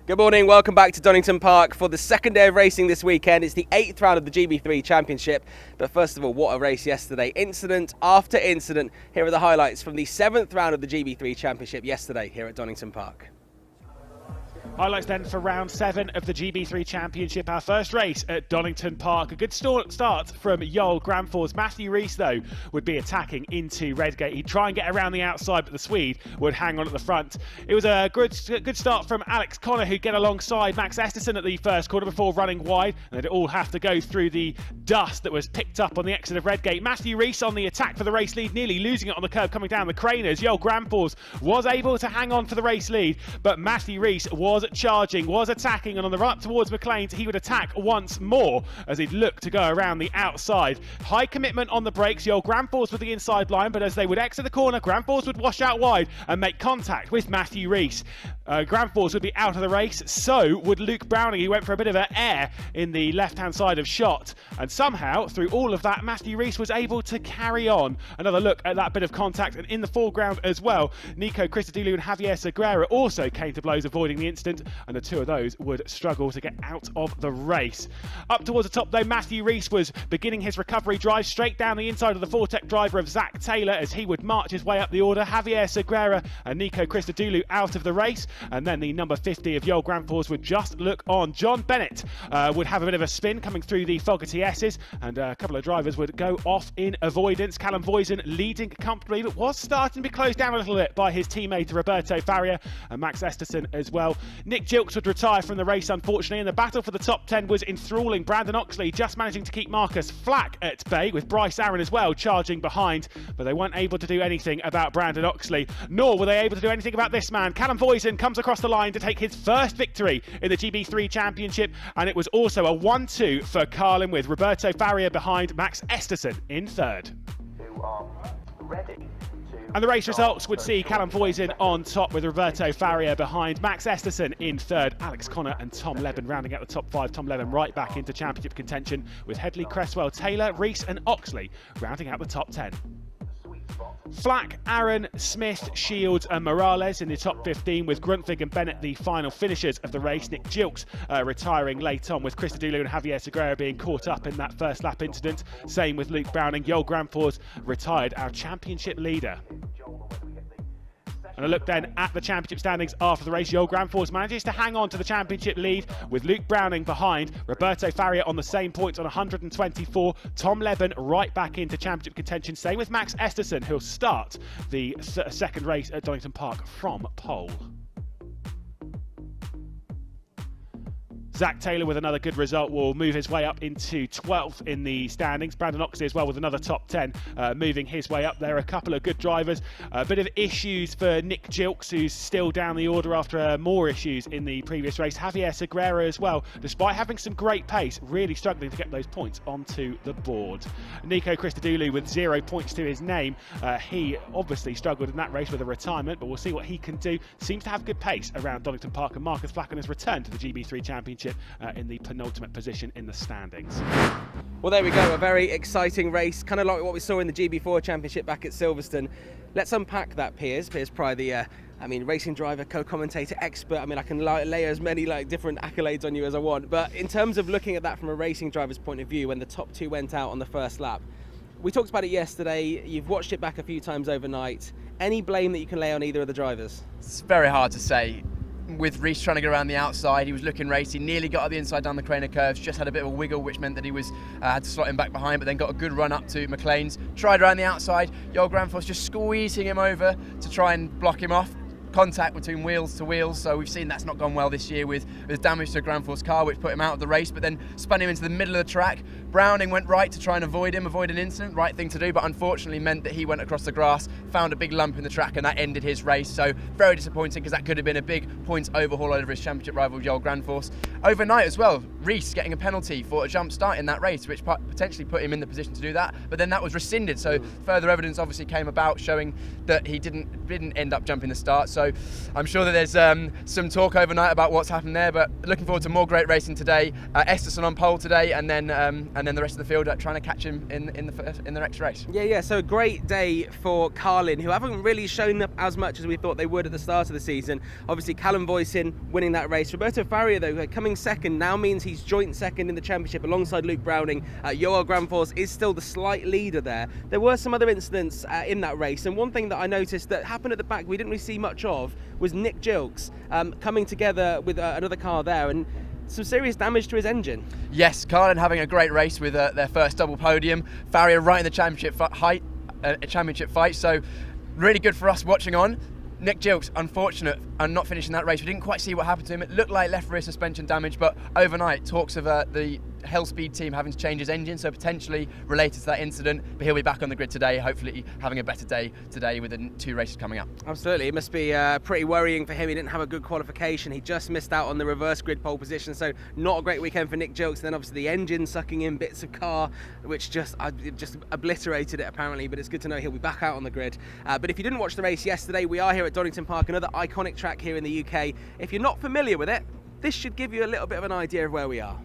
Good morning, welcome back to Donington Park for the second day of racing this weekend. It's the 8th round of the GB3 Championship. But first of all, what a race yesterday. Incident after incident. Here are the highlights from the 7th round of the GB3 Championship yesterday here at Donington Park. Highlights then for round 7 of the GB3 Championship, our first race at Donington Park. A good start from Yoel Gramforce. Matthew Rees, though, would be attacking into Redgate. He'd try and get around the outside, but the Swede would hang on at the front. It was a good start from Alex Connor, who'd get alongside Max Esterson at the first quarter before running wide. And they'd all have to go through the dust that was picked up on the exit of Redgate. Matthew Rees on the attack for the race lead, nearly losing it on the curb coming down the craners. Yoel Gramforce was able to hang on for the race lead, but Matthew Rees was charging, was attacking, and on the run up towards McLean's, he would attack once more as he'd look to go around the outside. High commitment on the brakes. Yoel Gramforce with the inside line, but as they would exit the corner, Gramforce would wash out wide and make contact with Matthew Rees. Gramforce would be out of the race, so would Luke Browning. He went for a bit of an air in the left-hand side of shot, and somehow, through all of that, Matthew Rees was able to carry on. Another look at that bit of contact, and in the foreground as well, Nico Christodoulou and Javier Segura also came to blows, avoiding the incident, and the two of those would struggle to get out of the race. Up towards the top, though, Matthew Rees was beginning his recovery drive straight down the inside of the Fortec driver of Zach Taylor as he would march his way up the order. Javier Segura and Nico Christodoulou out of the race, and then the number 50 of Yoel Gramforce would just look on. John Bennett would have a bit of a spin coming through the Fogarty S's, and a couple of drivers would go off in avoidance. Callum Voisin leading comfortably, but was starting to be closed down a little bit by his teammate Roberto Faria and Max Esterson as well. Nick Gilks would retire from the race, unfortunately, and the battle for the top 10 was enthralling. Brandon Oxley just managing to keep Marcus Flack at bay, with Bryce Aaron as well charging behind, but they weren't able to do anything about Brandon Oxley, nor were they able to do anything about this man. Callum Voisin comes across the line to take his first victory in the GB3 Championship, and it was also a 1-2 for Carlin, with Roberto Faria behind, Max Esterson in third. Who are ready. And the race results would see Callum Voisin on top, with Roberto Faria behind, Max Esterson in third, Alex Connor and Tom Leben rounding out the top 5. Tom Leben right back into championship contention, with Headley, Cresswell, Taylor, Rees and Oxley rounding out the top 10. Flack, Aaron, Smith, Shields and Morales in the top 15, with Grunthig and Bennett the final finishers of the race. Nick Gilks retiring late on, with Christodoulou and Javier Segura being caught up in that first lap incident. Same with Luke Browning. Yoel Gramforce retired, our championship leader. And a look then at the championship standings after the race. Yoel Gramforce manages to hang on to the championship lead, with Luke Browning behind, Roberto Faria on the same points on 124, Tom Leben right back into championship contention. Same with Max Esterson, who'll start the second race at Donington Park from pole. Zach Taylor with another good result will move his way up into 12th in the standings. Brandon Oxley as well with another top 10 moving his way up there. A couple of good drivers. A bit of issues for Nick Gilks, who's still down the order after more issues in the previous race. Javier Segura as well, despite having some great pace, really struggling to get those points onto the board. Nico Christodoulou with 0 points to his name. He obviously struggled in that race with a retirement, but we'll see what he can do. Seems to have good pace around Donington Park, and Marcus Flack has returned to the GB3 Championship in the penultimate position in the standings. Well, there we go, a very exciting race, kind of like what we saw in the GB4 Championship back at Silverstone. Let's unpack that, Piers Pry, the racing driver, co-commentator, expert. I can lay as many different accolades on you as I want, but in terms of looking at that from a racing driver's point of view, when the top 2 went out on the first lap, we talked about it yesterday, you've watched it back a few times overnight. Any blame that you can lay on either of the drivers? It's very hard to say. With Rees trying to get around the outside, he was looking racy, nearly got up the inside down the Craner curves, just had a bit of a wiggle, which meant that he was had to slot him back behind, but then got a good run up to McLean's, tried around the outside. Yoel Gramforce just squeezing him over to try and block him off. Contact between wheels to wheels, so we've seen that's not gone well this year, with damage to Gramforce's car, which put him out of the race, but then spun him into the middle of the track. Browning went right to try and avoid an incident, right thing to do, but unfortunately meant that he went across the grass, found a big lump in the track, and that ended his race. So very disappointing, because that could have been a big points overhaul over his championship rival Yoel Gramforce. Overnight as well, Rees getting a penalty for a jump start in that race, which potentially put him in the position to do that, but then that was rescinded, so further evidence obviously came about showing that he didn't didn't end up jumping the start. So I'm sure that there's some talk overnight about what's happened there, but looking forward to more great racing today. Esterson on pole today, and then the rest of the field trying to catch him in the next race. Yeah, so a great day for Carlin, who haven't really shown up as much as we thought they would at the start of the season. Obviously, Callum Voisin winning that race. Roberto Faria, though, coming second now means he's joint second in the championship alongside Luke Browning. Joel Granfors is still the slight leader there. There were some other incidents in that race, and one thing that I noticed that happened at the back we didn't really see much of was Nick Gilks coming together with another car there, and some serious damage to his engine. Yes, Carlin having a great race with their first double podium. Faria right in the championship fight, so really good for us watching on. Nick Gilks, unfortunate and not finishing that race. We didn't quite see what happened to him. It looked like left rear suspension damage, but overnight talks of the Hellspeed team having to change his engine, so potentially related to that incident. But he'll be back on the grid today, hopefully having a better day today with the 2 races coming up. Absolutely, it must be pretty worrying for him. He didn't have a good qualification. He just missed out on the reverse grid pole position, so not a great weekend for Nick Gilks. Then obviously the engine sucking in bits of car, which just obliterated it apparently, but it's good to know he'll be back out on the grid. But if you didn't watch the race yesterday, we are here at Donington Park, another iconic track here in the UK. If you're not familiar with it, this should give you a little bit of an idea of where we are.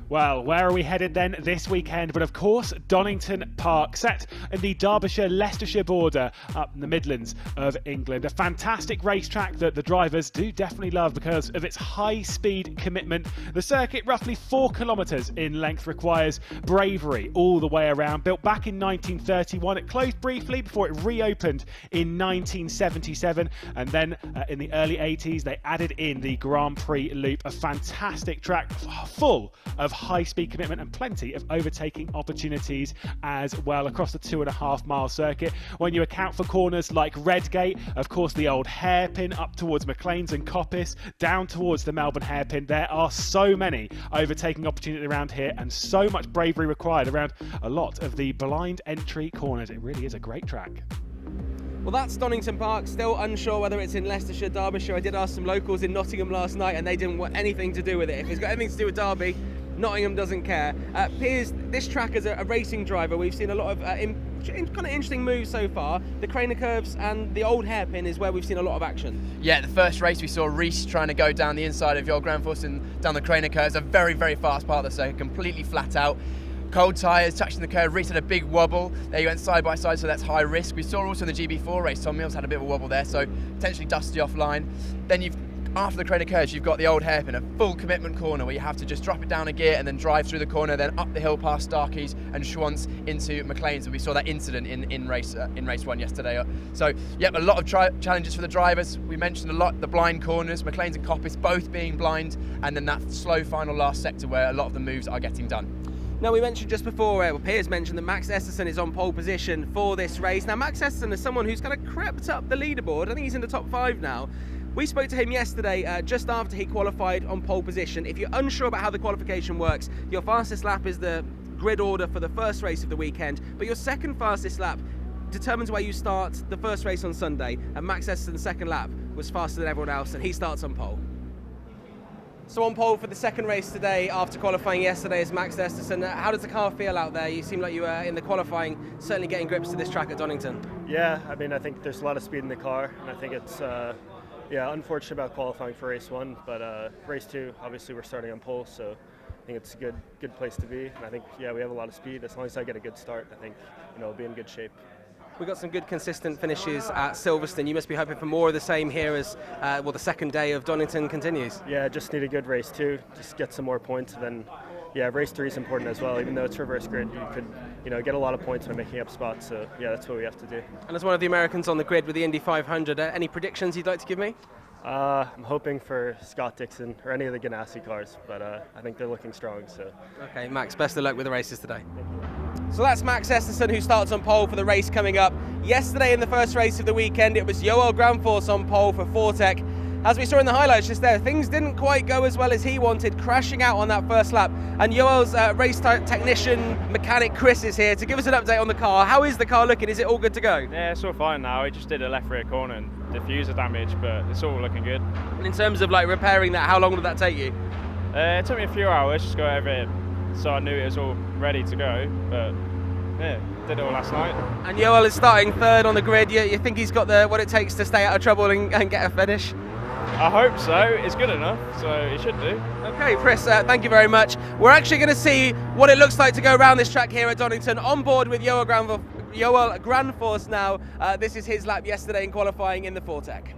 Well, where are we headed then this weekend? But of course, Donington Park, set in the Derbyshire-Leicestershire border up in the Midlands of England. A fantastic racetrack that the drivers do definitely love because of its high-speed commitment. The circuit, roughly 4 kilometres in length, requires bravery all the way around. Built back in 1931, it closed briefly before it reopened in 1977. And then in the early 80s, they added in the Grand Prix Loop, a fantastic track full of high-speed commitment and plenty of overtaking opportunities as well across the 2.5-mile circuit. When you account for corners like Redgate, of course the old hairpin up towards McLean's and Coppice, down towards the Melbourne hairpin, there are so many overtaking opportunities around here and so much bravery required around a lot of the blind entry corners. It really is a great track. Well, that's Donington Park. Still unsure whether it's in Leicestershire, Derbyshire. I did ask some locals in Nottingham last night and they didn't want anything to do with it. If it's got anything to do with Derby, Nottingham doesn't care. Piers, this track as a racing driver, we've seen a lot of kind of interesting moves so far. The Craner curves and the old hairpin is where we've seen a lot of action. Yeah, the first race we saw Reese trying to go down the inside of your Granfors and down the Craner curves, a very, very fast part of the circuit, completely flat out. Cold tyres, touching the curve, Reese had a big wobble. There you went side by side, so that's high risk. We saw also in the GB4 race, Tom Mills had a bit of a wobble there, so potentially dusty offline. Then after the Craner curves, you've got the old hairpin, a full commitment corner where you have to just drop it down a gear and then drive through the corner, then up the hill past Starkeys and Schwantz into McLean's. And we saw that incident in race 1 yesterday. So, yep, a lot of challenges for the drivers. We mentioned a lot the blind corners, McLean's and Coppice both being blind, and then that slow final last sector where a lot of the moves are getting done. Now, we mentioned just before, Piers mentioned that Max Esterson is on pole position for this race. Now, Max Esterson is someone who's kind of crept up the leaderboard. I think he's in the top 5 now. We spoke to him yesterday just after he qualified on pole position. If you're unsure about how the qualification works, your fastest lap is the grid order for the first race of the weekend, but your second fastest lap determines where you start the first race on Sunday, and Max Esterson's second lap was faster than everyone else, and he starts on pole. So on pole for the second race today after qualifying yesterday is Max Esterson. How does the car feel out there? You seem like you were in the qualifying, certainly getting grips to this track at Donington. Yeah, I mean, I think there's a lot of speed in the car, and I think it's unfortunate about qualifying for race 1, but race 2, obviously we're starting on pole, so I think it's a good place to be. And I think, we have a lot of speed. As long as I get a good start, I think, we'll be in good shape. We got some good consistent finishes at Silverstone. You must be hoping for more of the same here as the second day of Donington continues. Yeah, just need a good race 2, just get some more points, and then race 3 is important as well. Even though it's reverse grid, you could get a lot of points by making up spots. So that's what we have to do. And as one of the Americans on the grid with the Indy 500, any predictions you'd like to give me? I'm hoping for Scott Dixon or any of the Ganassi cars, but I think they're looking strong. So. Okay, Max, best of luck with the races today. So that's Max Esterson, who starts on pole for the race coming up. Yesterday in the first race of the weekend, it was Joel Granfors on pole for Fortec. As we saw in the highlights just there, things didn't quite go as well as he wanted, crashing out on that first lap. And Joel's race technician, mechanic Chris, is here to give us an update on the car. How is the car looking? Is it all good to go? Yeah, it's all fine now. We just did a left rear corner and diffuser damage, but it's all looking good. And in terms of repairing that, how long did that take you? It took me a few hours just to go over it, so I knew it was all ready to go. But yeah, did it all last night. And Yoel is starting third on the grid. You think he's got what it takes to stay out of trouble and get a finish? I hope so. It's good enough, so he should do. Okay, Chris, thank you very much. We're actually going to see what it looks like to go around this track here at Donington. On board with Yoel Grandforce now. This is his lap yesterday in qualifying in the Fortec.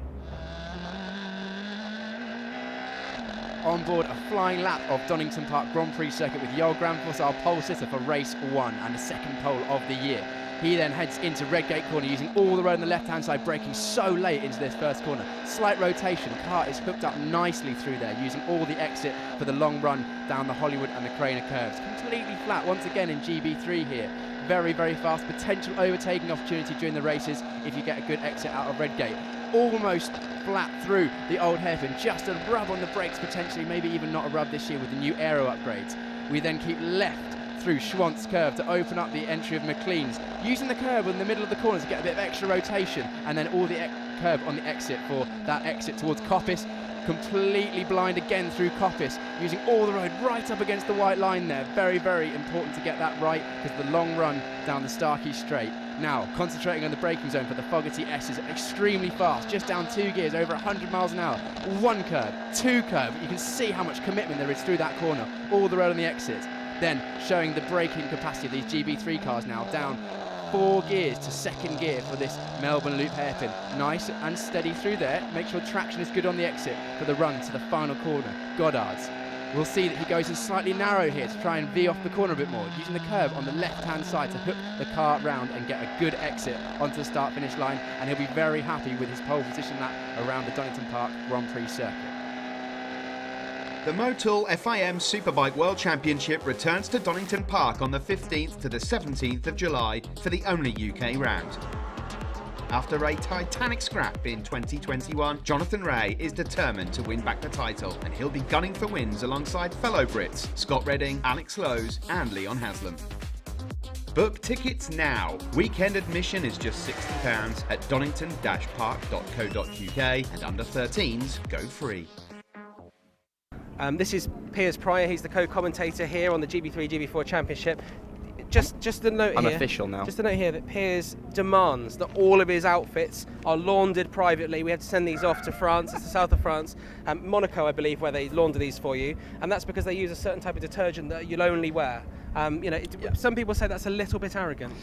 On board a flying lap of Donington Park Grand Prix circuit with Yoel Grandforce, our pole sitter for race 1 and the second pole of the year. He then heads into Redgate corner using all the road on the left-hand side, braking so late into this first corner. Slight rotation, car is hooked up nicely through there, using all the exit for the long run down the Hollywood and the Craner curves. Completely flat once again in GB3 here. Very, very fast, potential overtaking opportunity during the races if you get a good exit out of Redgate. Almost flat through the old hairpin, just a rub on the brakes potentially, maybe even not a rub this year with the new aero upgrades. We then keep left through Schwantz curve to open up the entry of McLean's, using the curve in the middle of the corner to get a bit of extra rotation, and then all the curve on the exit for that exit towards Coppice. Completely blind again through Coppice, using all the road right up against the white line there. Very, very important to get that right because the long run down the Starkey Straight. Now, concentrating on the braking zone for the Fogarty S is extremely fast, just down 2 gears, over 100 miles an hour. 1 curve, 2 curve, you can see how much commitment there is through that corner, all the road on the exit. Then showing the braking capacity of these GB3 cars now, down 4 gears to 2nd gear for this Melbourne Loop hairpin. Nice and steady through there. Make sure traction is good on the exit for the run to the final corner, Goddard's. We'll see that he goes in slightly narrow here to try and V off the corner a bit more, using the curve on the left-hand side to hook the car round and get a good exit onto the start-finish line, and he'll be very happy with his pole position lap around the Donington Park Grand Prix circuit. The Motul FIM Superbike World Championship returns to Donington Park on the 15th to the 17th of July for the only UK round. After a titanic scrap in 2021, Jonathan Ray is determined to win back the title, and he'll be gunning for wins alongside fellow Brits Scott Redding, Alex Lowes and Leon Haslam. Book tickets now. Weekend admission is just £60 at donington-park.co.uk, and under 13s go free. This is Piers Pryor. He's the co-commentator here on the GB3, GB4 Championship. Just a note here. I'm official now. Just a note here that Piers demands that all of his outfits are laundered privately. We have to send these off to France. It's the south of France, Monaco, I believe, where they launder these for you. And that's because they use a certain type of detergent that you'll only wear. Some people say that's a little bit arrogant.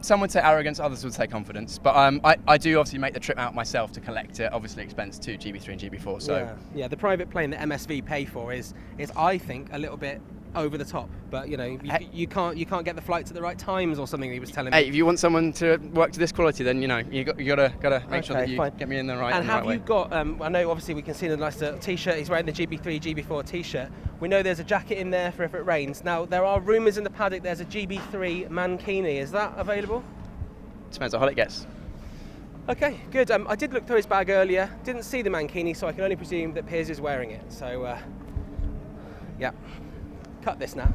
Some would say arrogance, others would say confidence. But I do obviously make the trip out myself to collect it. Obviously, expense to GB3 and GB4. So yeah, the private plane that MSV pay for is I think a little bit over the top, but you can't get the flights at the right times or something. He was telling me. Hey, if you want someone to work to this quality, then you gotta make sure that you get me in the right. And have right you got? I know obviously we can see the nice T-shirt. He's wearing the GB3, GB4 T-shirt. We know there's a jacket in there for if it rains. Now there are rumours in the paddock there's a GB3 mankini. Is that available? Depends on how it gets. Okay, good. I did look through his bag earlier. Didn't see the mankini, so I can only presume that Piers is wearing it. So yeah. Cut this now.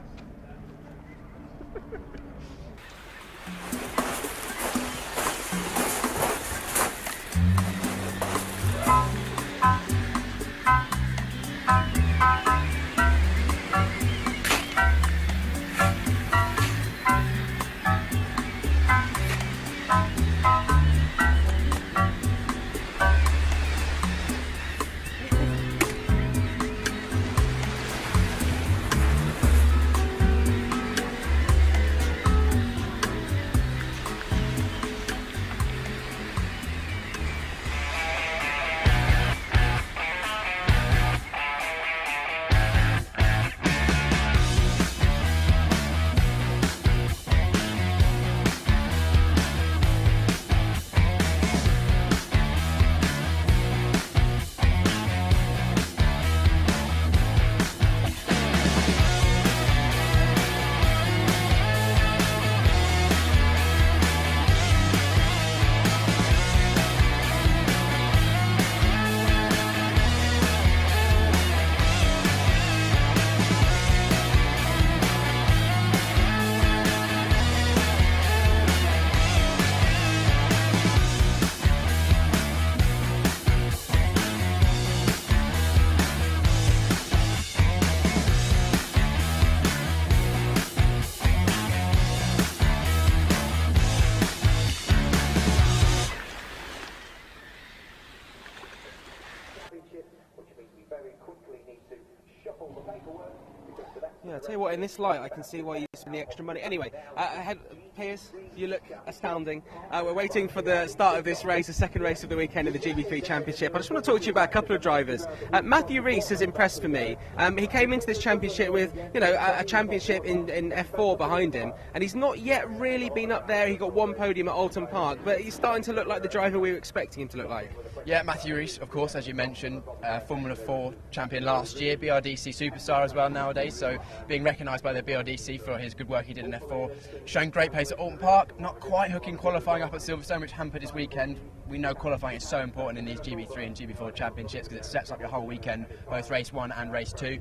I'll tell you what, in this light, I can see why you spend the extra money. Anyway, Piers, you look astounding. We're waiting for the start of this race, the second race of the weekend in the GB3 Championship. I just want to talk to you about a couple of drivers. Matthew Rees has impressed for me. He came into this championship with, a championship in F4 behind him, and he's not yet really been up there. He got one podium at Donington Park, but he's starting to look like the driver we were expecting him to look like. Yeah, Matthew Rees, of course, as you mentioned, Formula 4 champion last year, BRDC superstar as well nowadays, so being recognised by the BRDC for his good work he did in F4, showing great pace at Donington Park, not quite hooking qualifying up at Silverstone, which hampered his weekend. We know qualifying is so important in these GB3 and GB4 championships because it sets up your whole weekend, both race 1 and race 2.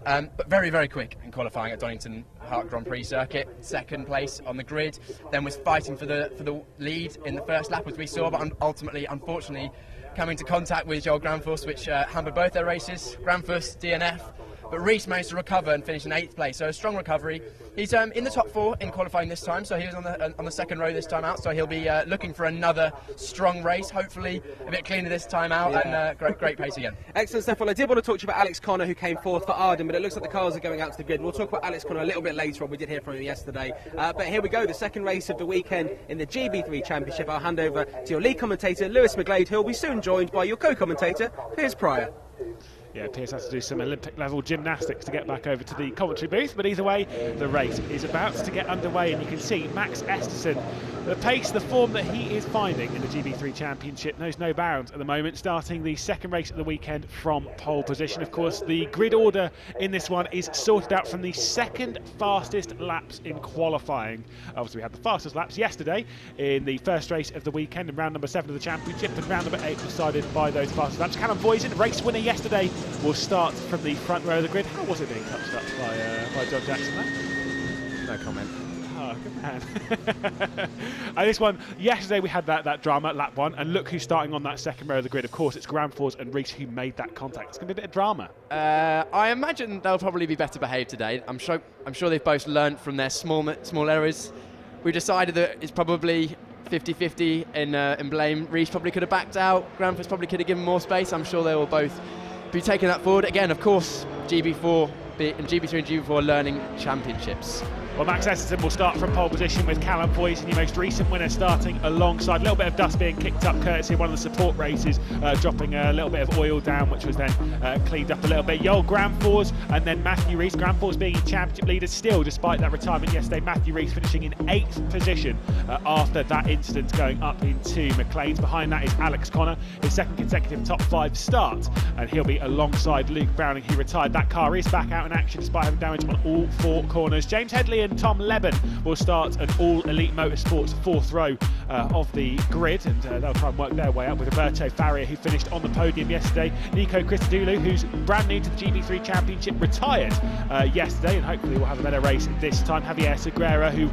But very, very quick in qualifying at Donington Park Grand Prix circuit, second place on the grid, then was fighting for the lead in the first lap as we saw, but ultimately, unfortunately, coming to contact with Joel Granfus, which hampered both their races. Granfus DNF, but Rees managed to recover and finish in 8th place, so a strong recovery. He's in the top 4 in qualifying this time, so he was on the second row this time out, so he'll be looking for another strong race, hopefully a bit cleaner this time out, and great pace again. Excellent stuff. Well, I did want to talk to you about Alex Connor, who came fourth for Arden, but it looks like the cars are going out to the grid. We'll talk about Alex Connor a little bit later on. We did hear from him yesterday. But here we go, the second race of the weekend in the GB3 Championship. I'll hand over to your lead commentator, Lewis McGlade, who will be soon joined by your co-commentator, Piers Pryor. Yeah, Piers has to do some Olympic-level gymnastics to get back over to the commentary booth, but either way, the race is about to get underway, and you can see Max Esterson, the pace, the form that he is finding in the GB3 Championship knows no bounds at the moment, starting the second race of the weekend from pole position. Of course, the grid order in this one is sorted out from the second fastest laps in qualifying. Obviously, we had the fastest laps yesterday in the first race of the weekend in round number 7 of the Championship, and round number 8 decided by those fastest laps. Callum Voisin, race winner yesterday, will start from the front row of the grid. How was it being touched up by John Jackson there? No comment. Oh, good man. And this one, yesterday we had that drama, lap 1, and look who's starting on that second row of the grid. Of course, it's Granfors and Rees who made that contact. It's going to be a bit of drama. I imagine they'll probably be better behaved today. I'm sure they've both learnt from their small errors. We decided that it's probably 50-50 in blame. Rees probably could have backed out. Granfors probably could have given more space. I'm sure they will both be taking that forward. Again, of course, GB3 and GB4 learning championships. Well, Max Esterson will start from pole position with Callum Voisin, your most recent winner, starting alongside. A little bit of dust being kicked up courtesy of one of the support races, dropping a little bit of oil down, which was then cleaned up a little bit. Joel Granfors and then Matthew Rees. Granfors being championship leader still, despite that retirement yesterday. Matthew Rees finishing in 8th position after that incident, going up into McLean's. Behind that is Alex Connor, his second consecutive top 5 start, and he'll be alongside Luke Browning, who retired. That car is back out in action despite having damage on all 4 corners. James Headley and Tom Leben will start an all Elite Motorsports 4th row of the grid, and they'll try and work their way up with Roberto Faria, who finished on the podium yesterday. Nico Christodoulou, who's brand new to the GB3 Championship, retired yesterday, and hopefully will have a better race this time. Javier Segura, who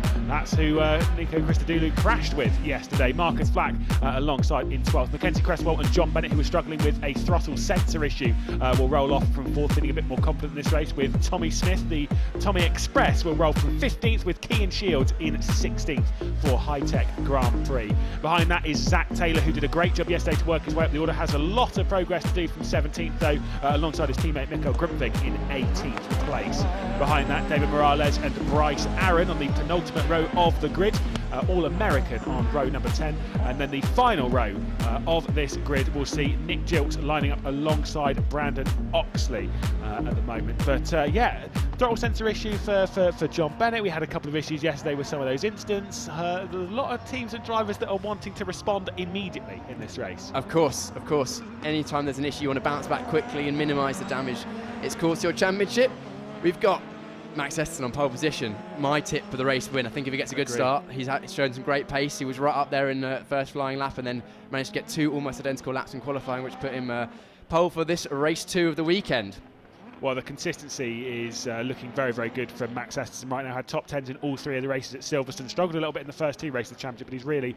Nico Christodoulou crashed with yesterday. Marcus Flack alongside in 12th. Mackenzie Cresswell and John Bennett, who was struggling with a throttle sensor issue, will roll off from 4th, feeling a bit more confident in this race, with Tommy Smith. The Tommy Express will roll from 15th, with Kean Shields in 16th for High Tech Grand Prix. Behind that is Zach Taylor, who did a great job yesterday to work his way up the order. Has a lot of progress to do from 17th, though, alongside his teammate Mikko Grimvig in 18th place. Behind that, David Morales and Bryce Aaron on the penultimate row of the grid. All-American on row number 10, and then the final row of this grid will see Nick Gilks lining up alongside Brandon Oxley at the moment. But yeah, throttle sensor issue for John Bennett. We had a couple of issues yesterday with some of those incidents. There's a lot of teams and drivers that are wanting to respond immediately in this race. Of course. Anytime there's an issue, you want to bounce back quickly and minimise the damage it's caused to your championship. We've got Max Esterson on pole position. My tip for the race win. I think if he gets a good start, he's shown some great pace. He was right up there in the first flying lap, and then managed to get 2 almost identical laps in qualifying, which put him pole for this race 2 of the weekend. Well, the consistency is looking very, very good from Max Esterson right now. Had top 10s in all 3 of the races at Silverstone. Struggled a little bit in the first 2 races of the championship, but he's really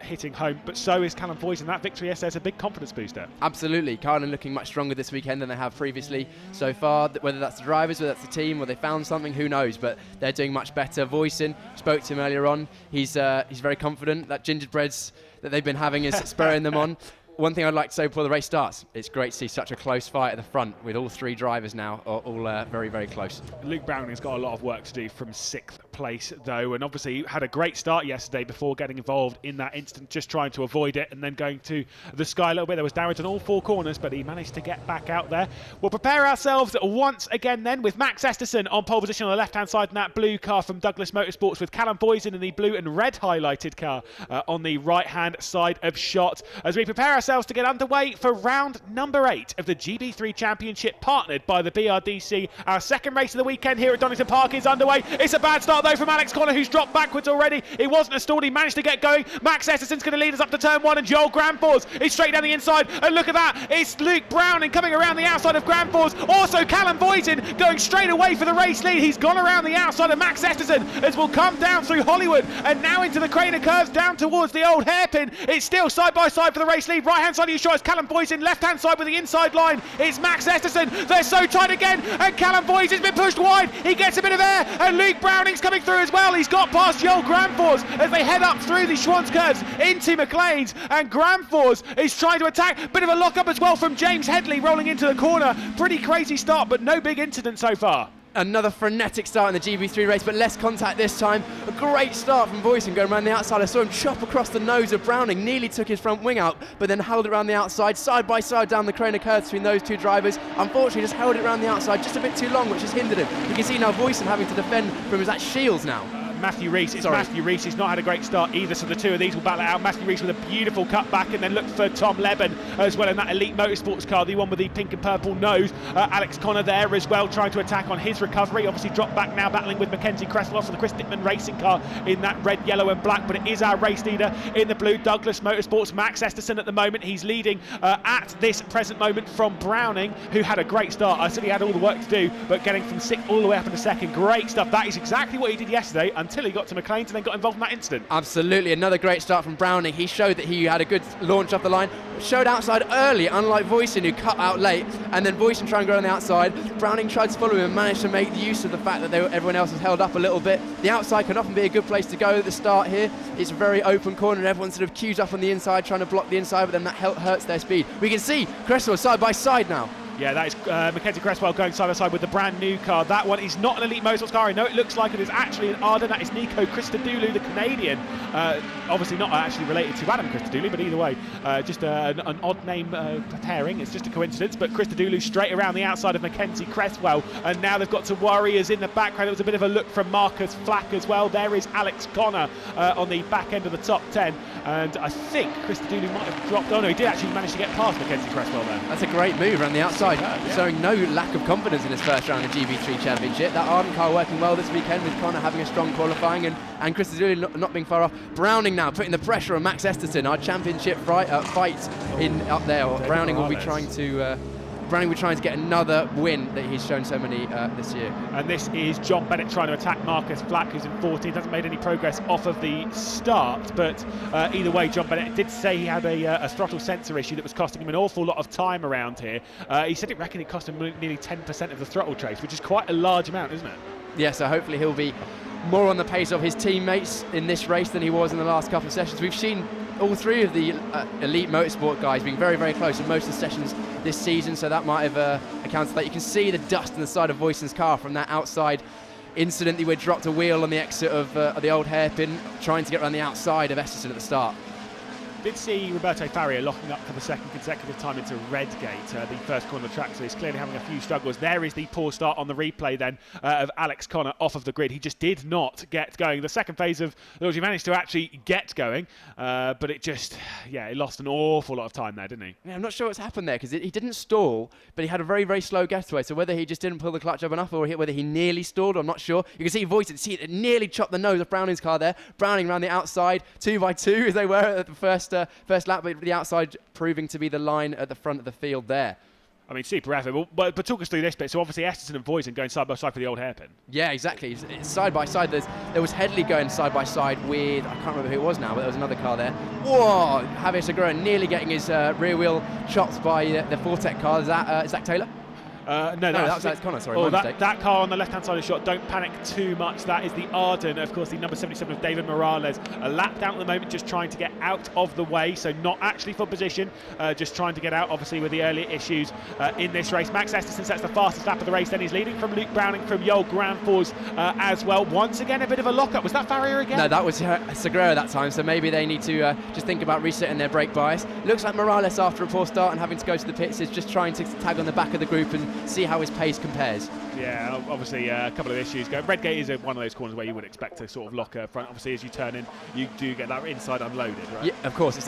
hitting home. But so is Callum Voisin. That victory yesterday is a big confidence booster. Absolutely. Carlin looking much stronger this weekend than they have previously so far. Whether that's the drivers, whether that's the team, or they found something, who knows? But they're doing much better. Voisin, spoke to him earlier on. He's very confident. That gingerbreads that they've been having is spurring them on. one thing I'd like to say before the race starts, it's great to see such a close fight at the front with all three drivers now all very, very close. Luke Browning's got a lot of work to do from 6th place though, and obviously had a great start yesterday before getting involved in that incident, just trying to avoid it and then going to the sky a little bit. There was damage on all 4 corners, but he managed to get back out there. We'll prepare ourselves once again then with Max Esterson on pole position on the left-hand side in that blue car from Douglas Motorsports, with Callum Boysen in the blue and red highlighted car on the right-hand side of shot, as we prepare ourselves to get underway for round number 8 of the GB3 Championship, partnered by the BRDC. Our second race of the weekend here at Donington Park is underway. It's a bad start though from Alex Connor, who's dropped backwards already. He wasn't a stall, he managed to get going. Max Esterson's going to lead us up to turn 1, and Joel Granfors is straight down the inside, and look at that, it's Luke Browning coming around the outside of Granfors. Also Callum Boysen going straight away for the race lead. He's gone around the outside of Max Esterson as we'll come down through Hollywood and now into the Craner curves down towards the old hairpin. It's still side by side for the race lead. Right hand side of your shot is Callum Boysen, left hand side with the inside line it's Max Esterson. They're so tight again, and Callum Boysen's been pushed wide. He gets a bit of air, and Luke Browning's coming through as well. He's got past Joel Granfors as they head up through the Schwanz curves into McLean's, and Granfors is trying to attack. Bit of a lock up as well from James Headley rolling into the corner. Pretty crazy start, but no big incident so far. Another frenetic start in the GB3 race, but less contact this time. A great start from Boysen going around the outside. I saw him chop across the nose of Browning, nearly took his front wing out, but then held it around the outside, side by side down the Craner curves between those two drivers. Unfortunately, just held it around the outside just a bit too long, which has hindered him. You can see now Boysen having to defend from his shields now. Matthew Rees, Matthew Rees. He's not had a great start either, so the two of these will battle it out. Matthew Rees with a beautiful cut back, and then look for Tom Leben as well in that Elite Motorsports car, the one with the pink and purple nose. Alex Connor there as well, trying to attack on his recovery. Obviously dropped back now, battling with Mackenzie Cresswell for the Chris Dickman racing car in that red, yellow and black, but it is our race leader in the blue, Douglas Motorsports, Max Esterson at the moment. He's leading at this present moment from Browning, who had a great start. I said he had all the work to do, but getting from 6th all the way up into 2nd, great stuff. That is exactly what he did yesterday until he got to McLean's and then got involved in that incident. Absolutely, another great start from Browning. He showed that he had a good launch off the line, showed outside early, unlike Boysen, who cut out late, and then Boysen tried to go on the outside. Browning tried to follow him and managed to make use of the fact that everyone else was held up a little bit. The outside can often be a good place to go at the start here. It's a very open corner and everyone sort of queues up on the inside trying to block the inside, but then that hurts their speed. We can see Cresswell side by side now. Yeah, that is Mackenzie Cresswell going side by side with the brand new car. That one is not an Elite Motorsports car. I know it looks like it is actually an Arden. That is Nico Christodoulou, the Canadian. Obviously not actually related to Adam Christodoulou, but either way, just an odd name pairing. It's just a coincidence. But Christodoulou straight around the outside of Mackenzie Cresswell. And now they've got to Warriors in the background. It was a bit of a look from Marcus Flack as well. There is Alex Connor on the back end of the top 10. And I think Christodoulou might have dropped. Oh no, he did actually manage to get past Mackenzie Cresswell there. That's a great move around the outside. Showing no lack of confidence in his first round of the GB3 Championship. That Arden car working well this weekend, with Connor having a strong qualifying and Christodoulou not being far off. Browning now putting the pressure on Max Esterson. Our championship fight in up there. Browning will be trying to get another win that he's shown so many this year. And this is John Bennett trying to attack Marcus Flack, who's in 14th. Hasn't made any progress off of the start, but either way, John Bennett did say he had a throttle sensor issue that was costing him an awful lot of time around here. He said it cost him nearly 10% of the throttle trace, which is quite a large amount, isn't it? Yeah, so hopefully he'll be more on the pace of his teammates in this race than he was in the last couple of sessions. We've seen all three of the Elite Motorsport guys being very, very close in most of the sessions this season, so that might have accounted for that. You can see the dust on the side of Boysen's car from that outside incident. He dropped a wheel on the exit of the old hairpin, trying to get around the outside of Esterson at the start. Did see Roberto Faria locking up for the second consecutive time into Redgate, the first corner of the track, so he's clearly having a few struggles. There is the poor start on the replay then of Alex Connor off of the grid. He just did not get going. The second phase of he managed to actually get going, but it just, it lost an awful lot of time there, didn't he? Yeah, I'm not sure what's happened there, because he didn't stall, but he had a very, very slow getaway, so whether he just didn't pull the clutch up enough or whether he nearly stalled, I'm not sure. You can see Boysen, it nearly chopped the nose of Browning's car there. Browning around the outside, 2 by 2 as they were at the first lap, but the outside proving to be the line at the front of the field there. I mean, super effort. But talk us through this bit. So obviously Esterson and Boysen going side by side for the old hairpin. Yeah, exactly. It's side by side. There was Headley going side by side with, I can't remember who it was now, but there was another car there. Whoa! Javier Segura nearly getting his rear wheel chopped by the Fortec car. Is that Zach Taylor? No, that's Connor, sorry, oh, my mistake. that car on the left-hand side of the shot, don't panic too much. That is the Arden, of course, the number 77 of David Morales. A lap down at the moment, just trying to get out of the way, so not actually for position, just trying to get out, obviously, with the early issues in this race. Max Esterson sets the fastest lap of the race, then he's leading from Luke Browning from Joel Granfors as well. Once again, a bit of a lock-up. Was that Farrier again? No, that was Segura that time, so maybe they need to just think about resetting their brake bias. Looks like Morales, after a poor start and having to go to the pits, is just trying to tag on the back of the group and see how his pace compares. Yeah, obviously a couple of issues going. Redgate is one of those corners where you would expect to sort of lock a front. Obviously, as you turn in, you do get that inside unloaded, right? Yeah, of course. It's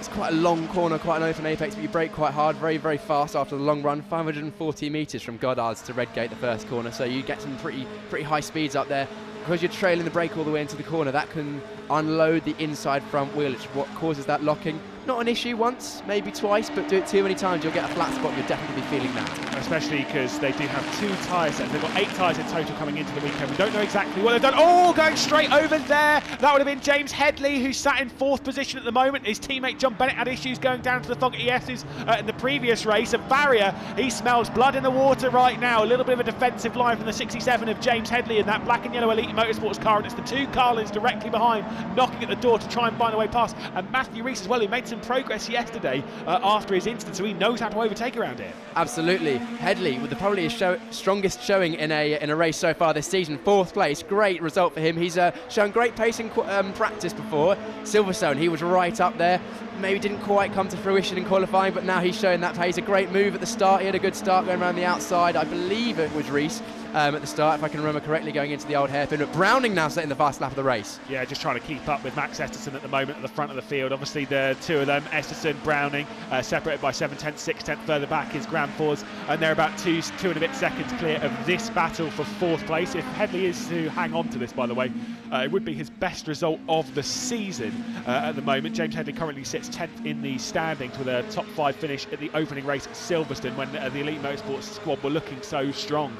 quite a long corner, quite an open apex, but you brake quite hard, very, very fast after the long run. 540 metres from Goddard's to Redgate, the first corner, so you get some pretty high speeds up there. Because you're trailing the brake all the way into the corner, that can unload the inside front wheel, which is what causes that locking. Not an issue once, maybe twice, but do it too many times, you'll get a flat spot. You'll definitely be feeling that. Especially because they do have 2 tyre sets. They've got 8 tyres in total coming into the weekend. We don't know exactly what they've done. Oh, going straight over there. That would have been James Headley, who sat in 4th position at the moment. His teammate John Bennett had issues going down to the Fog ESs in the previous race. And Farrier, he smells blood in the water right now. A little bit of a defensive line from the 67 of James Headley in that black and yellow Elite Motorsports car. And it's the 2 Carlins directly behind, knocking at the door to try and find a way past. And Matthew Rees as well, who made some progress yesterday after his incident, so he knows how to overtake around here. Absolutely. Headley with probably his strongest showing in a race so far this season. 4th place, great result for him. He's shown great pace in practice before. Silverstone, he was right up there. Maybe didn't quite come to fruition in qualifying, but now he's showing that pace. A great move at the start. He had a good start going around the outside. I believe it was Rees at the start, if I can remember correctly, going into the old hairpin. But Browning now setting the fast lap of the race. Yeah, just trying to keep up with Max Esterson at the moment at the front of the field. Obviously, the 2 of them, Esterson, Browning, separated by 7/10, 6/10 further back is Granfors, and they're about 2 and a bit seconds clear of this battle for 4th place. If Headley is to hang on to this, by the way, it would be his best result of the season at the moment. James Headley currently sits 10th in the standings with a top 5 finish at the opening race at Silverstone when the Elite Motorsports squad were looking so strong.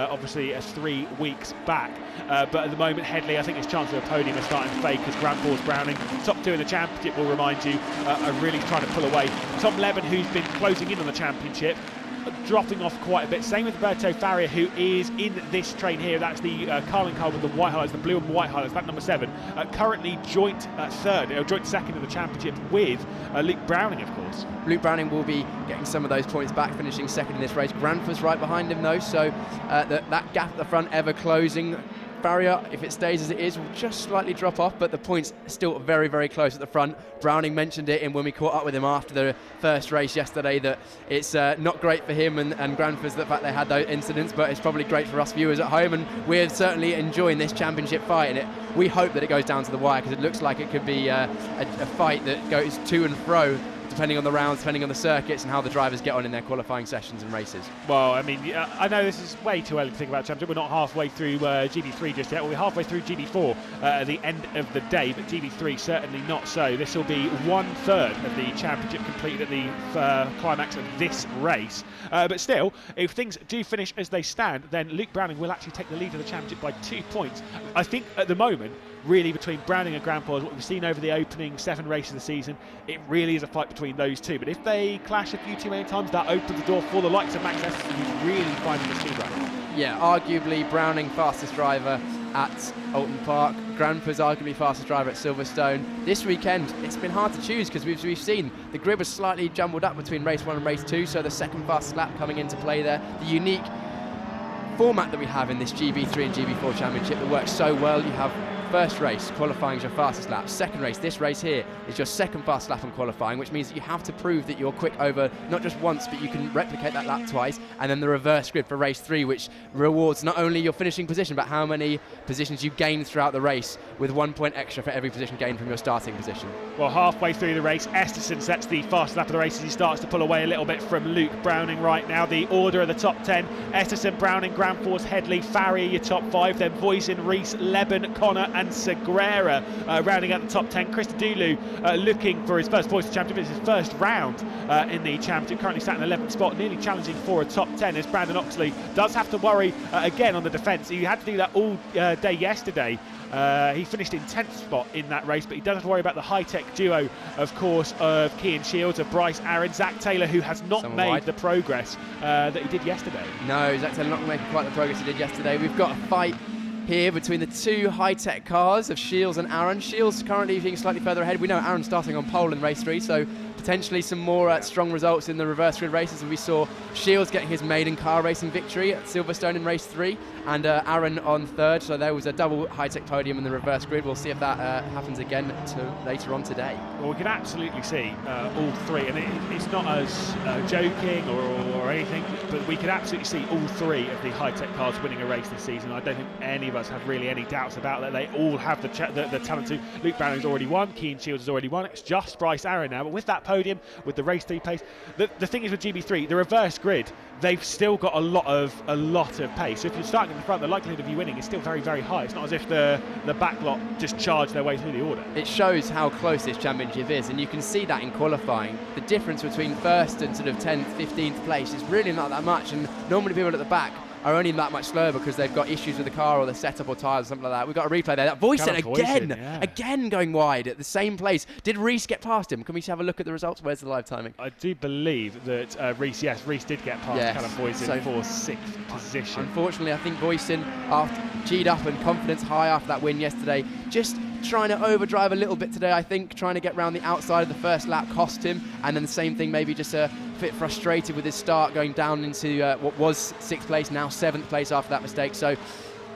Obviously 3 weeks back, but at the moment Headley, I think his chance of a podium is starting to fade, because Granfors, Browning, top 2 in the championship, will remind you, are really trying to pull away. Tom Levin, who's been closing in on the championship, dropping off quite a bit. Same with Roberto Farrier, who is in this train here. That's the Carlin car with the white highlights, the blue and white highlights, that number 7. Currently joint 3rd, joint 2nd in the championship with Luke Browning, of course. Luke Browning will be getting some of those points back, finishing 2nd in this race. Granford's right behind him though, so that gap at the front ever closing. Farrier, if it stays as it is, will just slightly drop off, but the points are still very, very close at the front. Browning mentioned it when we caught up with him after the first race yesterday, that it's not great for him and Granford's the fact they had those incidents, but it's probably great for us viewers at home, and we're certainly enjoying this championship fight. And we hope that it goes down to the wire, because it looks like it could be a fight that goes to and fro, depending on the rounds, depending on the circuits and how the drivers get on in their qualifying sessions and races. Well, I mean, I know this is way too early to think about championship. We're not halfway through GB3 just yet. We're halfway through GB4 at the end of the day, but GB3 certainly not so. This will be 1/3 of the championship completed at the climax of this race. But still, if things do finish as they stand, then Luke Browning will actually take the lead of the championship by 2 points. I think at the moment, really between Browning and Granfors, what we've seen over the opening 7 races of the season, it really is a fight between those 2. But if they clash a few too many times, that opens the door for the likes of Max Esterson, who's really finding the speed right. Yeah, arguably Browning fastest driver at Alton Park, Granford's arguably fastest driver at Silverstone. This weekend, it's been hard to choose, because we've seen the grid was slightly jumbled up between race 1 and race 2, so the second fastest lap coming into play there. The unique format that we have in this GB3 and GB4 championship that works so well. You have first race, qualifying is your fastest lap. Second race, this race here, is your second fastest lap in qualifying, which means that you have to prove that you're quick over not just once, but you can replicate that lap twice. And then the reverse grid for race 3, which rewards not only your finishing position, but how many positions you gain throughout the race, with 1 point extra for every position gained from your starting position. Well, halfway through the race, Esterson sets the fastest lap of the race as he starts to pull away a little bit from Luke Browning right now. The order of the top 10, Esterson, Browning, Granfors, Headley, Farrier, your top 5, then Voisin, Rees, Leben, Connor and Segura rounding out the top 10. Christodoulou looking for his first voice of championship. It's his first round in the championship, currently sat in 11th spot, nearly challenging for a top 10, as Brandon Oxley does have to worry again on the defence. He had to do that all day yesterday. He finished in 10th spot in that race, but he doesn't have to worry about the high-tech duo, of course, of Cian Shields, of Bryce Aaron, Zach Taylor, who has not made the progress that he did yesterday. No, Zach Taylor not making quite the progress he did yesterday. We've got a fight here between the two high-tech cars of Shields and Aaron. Shields currently being slightly further ahead. We know Aaron's starting on pole in race 3, so potentially some more strong results in the reverse grid races. And we saw Shields getting his maiden car racing victory at Silverstone in race 3, and Aaron on 3rd. So there was a double high-tech podium in the reverse grid. We'll see if that happens again later on today. Well, we can absolutely see all three, and it's not us joking or anything, but we can absolutely see all three of the high-tech cars winning a race this season. I don't think any of us have really any doubts about that. They all have the talent to. Luke Browning's already won, Cian Shields has already won. It's just Bryce Aaron now, but with that podium, with the race 3 pace, the thing is with GB3, the reverse grid, they've still got a lot of pace. So if you're starting in the front, the likelihood of you winning is still very, very high. It's not as if the back lot just charge their way through the order. It shows how close this championship is, and you can see that in qualifying. The difference between first and sort of 10th, 15th place is really not that much, and normally people at the back are only that much slower because they've got issues with the car or the setup or tyres or something like that. We've got a replay there. That Voisin again going wide at the same place. Did Reese get past him? Can we have a look at the results? Where's the live timing? I do believe that Reese did get past Callum Voisin for 6th position. Unfortunately, I think Voisin, after G'd up and confidence high after that win yesterday, just trying to overdrive a little bit today, I think, trying to get round the outside of the first lap cost him, and then the same thing, maybe just a bit frustrated with his start going down into what was 6th place, now 7th place after that mistake. So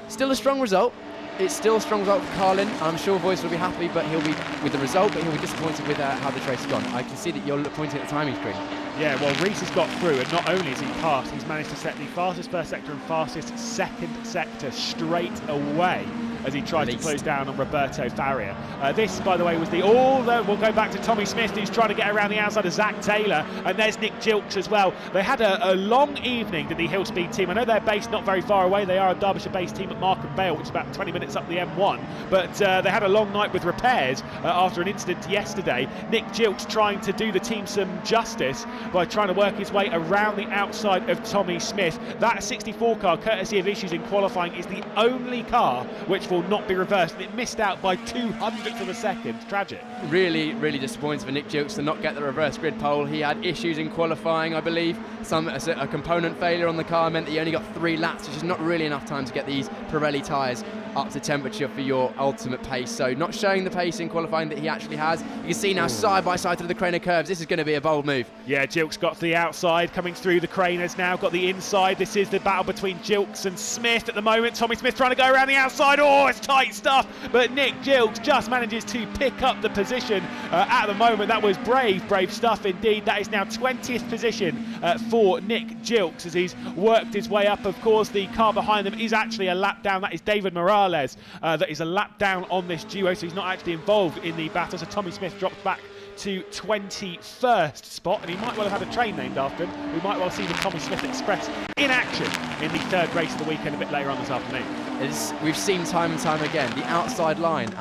still a strong result. It's still a strong result for Carlin. I'm sure Voice will be happy, but he'll be with the result, but he'll be disappointed with how the race has gone. I can see that you're pointing at the timing screen. Yeah, well, Reese has got through, and not only has he passed, he's managed to set the fastest first sector and fastest second sector straight away as he tries to close down on Roberto Faria. This, by the way, was we'll go back to Tommy Smith, who's trying to get around the outside of Zach Taylor, and there's Nick Gilks as well. They had a long evening, did the Hill Speed team. I know they're based not very far away. They are a Derbyshire-based team at Markham Vale, which is about 20 minutes up the M1, but they had a long night with repairs after an incident yesterday. Nick Gilks trying to do the team some justice by trying to work his way around the outside of Tommy Smith. That 64 car, courtesy of issues in qualifying, is the only car which will not be reversed, and it missed out by 200ths of a second. Tragic. Really, really disappointing for Nick Gilks to not get the reverse grid pole. He had issues in qualifying, I believe. A component failure on the car meant that he only got 3 laps, which is not really enough time to get these Pirelli tyres up to temperature for your ultimate pace. So not showing the pace in qualifying that he actually has. You can see now side by side through the Craner curves. This is going to be a bold move. Yeah, Gilks got to the outside, coming through the Craners now, got the inside. This is the battle between Gilks and Smith at the moment. Tommy Smith trying to go around the outside. Oh, it's tight stuff, but Nick Gilks just manages to pick up the position at the moment. That was brave stuff indeed. That is now 20th position for Nick Gilks as he's worked his way up. Of course, the car behind them is actually a lap down. That is David Morales. That is a lap down on this duo, so he's not actually involved in the battle. So Tommy Smith drops back to 21st spot, and he might well have had a train named after him. We might well see the Tommy Smith Express in action in the 3rd race of the weekend a bit later on this afternoon. We've seen time and time again, the outside line,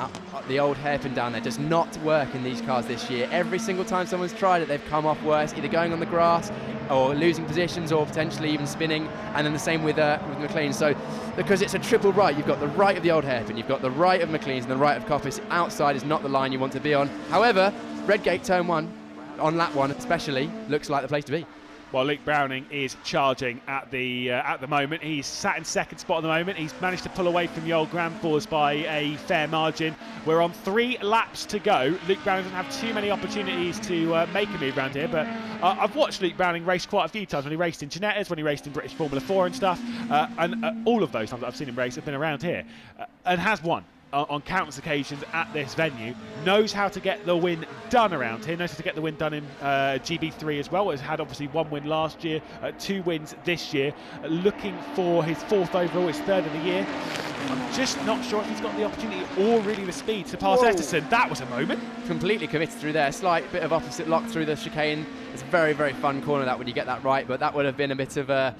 the old hairpin down there, does not work in these cars this year. Every single time someone's tried it, they've come off worse, either going on the grass or losing positions or potentially even spinning, and then the same with McLean. So because it's a triple right, you've got the right of the old hairpin, you've got the right of McLean's and the right of Coppice. Outside is not the line you want to be on. However, Redgate turn 1, on lap 1 especially, looks like the place to be. Well, Luke Browning is charging at the moment. He's sat in 2nd spot at the moment. He's managed to pull away from Yoel Granfors by a fair margin. We're on 3 laps to go. Luke Browning doesn't have too many opportunities to make a move around here, but I've watched Luke Browning race quite a few times, when he raced in Ginettas, when he raced in British Formula 4 and stuff, and all of those times that I've seen him race have been around here, and has won on countless occasions at this venue. Knows how to get the win done around here, knows how to get the win done in GB3 as well. Has had obviously 1 win last year, 2 wins this year, looking for his 4th overall, his 3rd of the year. I'm just not sure if he's got the opportunity or really the speed to pass Etterson. That was a moment. Completely committed through there, slight bit of opposite lock through the chicane. It's a very, very fun corner that when you get that right, but that would have been a bit of a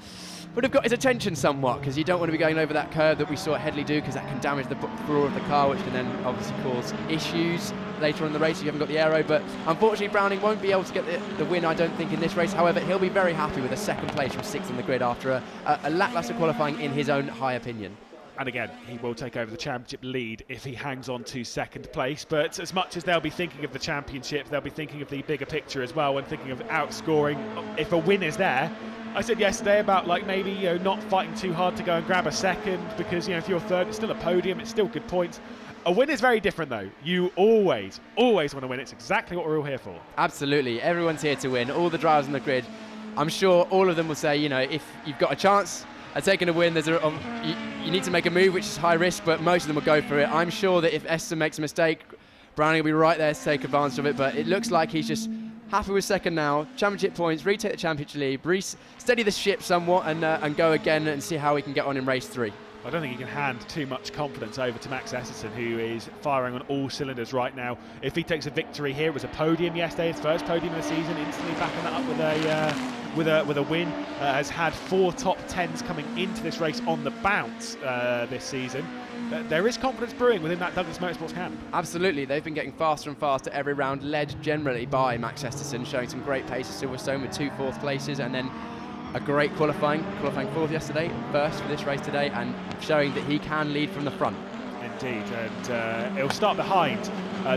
would have got his attention somewhat, because you don't want to be going over that curve that we saw Headley do, because that can damage the floor of the car, which can then obviously cause issues later on in the race if you haven't got the aero. But unfortunately Browning won't be able to get the win, I don't think, in this race. However, he'll be very happy with a second place from 6th on the grid after a lacklustre qualifying in his own high opinion. And again, he will take over the championship lead if he hangs on to second place. But as much as they'll be thinking of the championship, they'll be thinking of the bigger picture as well, and thinking of outscoring. If a win is there, I said yesterday about maybe not fighting too hard to go and grab a second, because if you're third, it's still a podium, it's still good points. A win is very different though. You always want to win. It's exactly what we're all here for. Absolutely, everyone's here to win. All the drivers on the grid, I'm sure all of them will say, if you've got a chance at taking a win, you need to make a move, which is high risk, but most of them will go for it. I'm sure that if Eston makes a mistake, Browning will be right there to take advantage of it, but it looks like he's just happy with second now. Championship points, retake the championship lead, steady the ship somewhat, and go again and see how we can get on in race 3. I don't think he can hand too much confidence over to Max Esterson, who is firing on all cylinders right now. If he takes a victory here, it was a podium yesterday, his first podium of the season, instantly backing that up with a win. Has had 4 top 10s coming into this race on the bounce this season. There is confidence brewing within that Douglas Motorsports camp. Absolutely, they've been getting faster and faster every round, led generally by Max Esterson, showing some great pace at Silverstone with 2 4th places, and then a great qualifying 4th yesterday, first for this race today, and showing that he can lead from the front. Indeed, and he'll start behind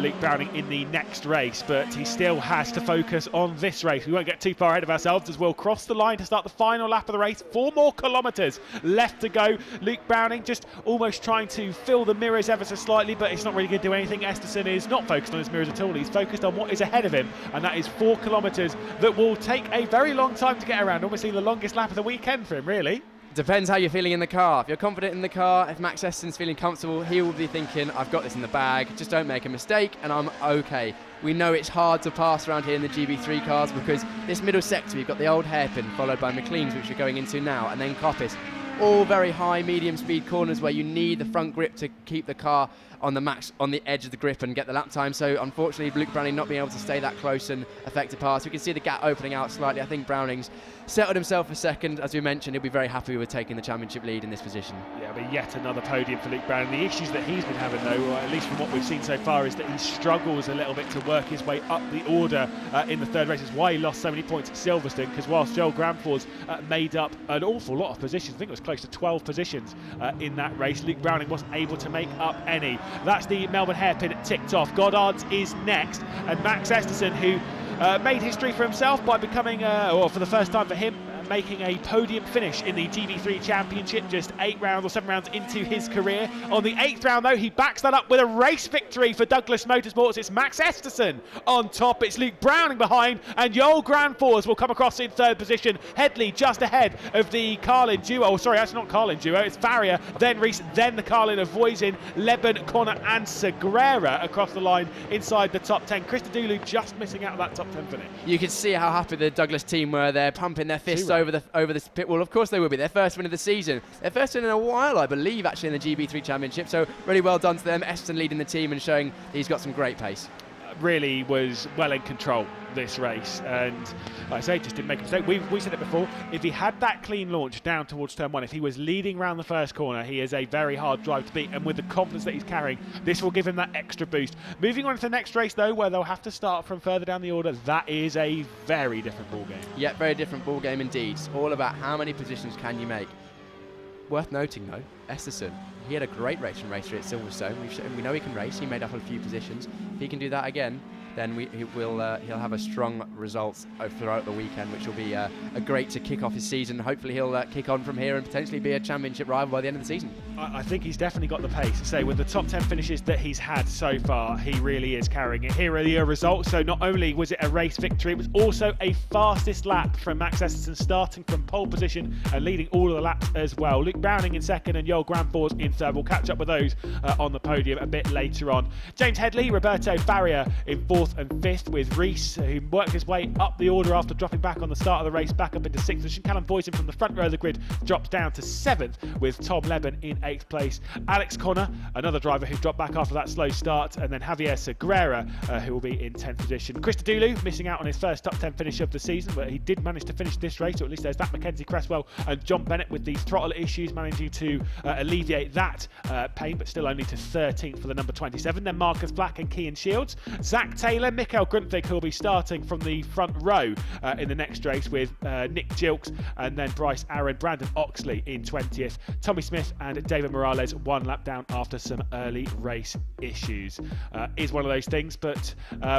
Luke Browning in the next race, but he still has to focus on this race. We won't get too far ahead of ourselves as we'll cross the line to start the final lap of the race. 4 more kilometres left to go. Luke Browning just almost trying to fill the mirrors ever so slightly, but it's not really going to do anything. Esterson is not focused on his mirrors at all. He's focused on what is ahead of him, and that is 4 kilometres that will take a very long time to get around. Obviously the longest lap of the weekend for him, really. Depends how you're feeling in the car. If you're confident in the car, if Max Eston's feeling comfortable, he will be thinking, I've got this in the bag, just don't make a mistake and I'm okay. We know it's hard to pass around here in the GB3 cars, because this middle sector, you've got the old hairpin followed by McLean's, which we're going into now, and then Coppice. All very high, medium speed corners where you need the front grip to keep the car on the edge of the grip and get the lap time. So unfortunately, Luke Browning not being able to stay that close and effective pass. We can see the gap opening out slightly. I think Browning's settled himself for second. As we mentioned, he'll be very happy with taking the championship lead in this position. Yeah, but yet another podium for Luke Browning. The issues that he's been having, though, or at least from what we've seen so far, is that he struggles a little bit to work his way up the order in the third race. It's why he lost so many points at Silverstone, because whilst Joel Granfors made up an awful lot of positions, I think it was close to 12 positions in that race, Luke Browning wasn't able to make up any. That's the Melbourne hairpin ticked off. Goddard's is next, and Max Esterson, who made history for himself by becoming, or for the first time for him, making a podium finish in the GB3 Championship just 8 rounds or 7 rounds into his career. On the 8th round, though, he backs that up with a race victory for Douglas Motorsports. It's Max Esterson on top, it's Luke Browning behind, and Joel Granfors will come across in 3rd position. Headley just ahead of the Carlin duo. Oh, sorry, that's not Carlin duo, it's Farrier, then Reese, then the Carlin of Voisin, Leben, Connor and Segura across the line inside the top 10. Chris Dulu just missing out of that top 10 finish. You can see how happy the Douglas team were there, pumping their fists over this pit wall. Of course they will be. Their first win of the season. Their first win in a while, I believe, actually, in the GB3 Championship. So really well done to them. Esterson leading the team and showing he's got some great pace. Really was well in control this race, and like I say, just didn't make a mistake. We said it before, if he had that clean launch down towards turn 1, if he was leading around the first corner, he is a very hard drive to beat, and with the confidence that he's carrying, this will give him that extra boost. Moving on to the next race, though, where they'll have to start from further down the order, that is a very different ball game. Yeah, very different ball game indeed. It's all about how many positions can you make. Worth noting, though, Esterson, he had a great race from race 3 at Silverstone. We know he can race. He made up a few positions. If he can do that again, then he'll have a strong result throughout the weekend, which will be a great to kick off his season. Hopefully he'll kick on from here and potentially be a championship rival by the end of the season. I think he's definitely got the pace. To say, with the top 10 finishes that he's had so far, he really is carrying it. Here are the results. So not only was it a race victory, it was also a fastest lap from Max Esterson, starting from pole position and leading all of the laps as well. Luke Browning in second and Joel Granfors in third. We'll catch up with those on the podium a bit later on. James Headley, Roberto Farrier in fourth 4th and 5th, with Rees, who worked his way up the order after dropping back on the start of the race, back up into 6th position. Callum Boyson from the front row of the grid drops down to 7th, with Tom Leben in 8th place. Alex Connor, another driver who dropped back after that slow start, and then Javier Segura, who will be in 10th position. Chris Dulu missing out on his first top 10 finish of the season, but he did manage to finish this race, or at least there's that. Mackenzie Cresswell and John Bennett with these throttle issues managing to alleviate that pain, but still only to 13th for the number 27. Then Marcus Black and Kean Shields. Zach Taylor, Mikael Grundvig, who will be starting from the front row in the next race, with Nick Gilks, and then Bryce Aaron, Brandon Oxley in 20th. Tommy Smith and David Morales 1 lap down after some early race issues. Is one of those things, but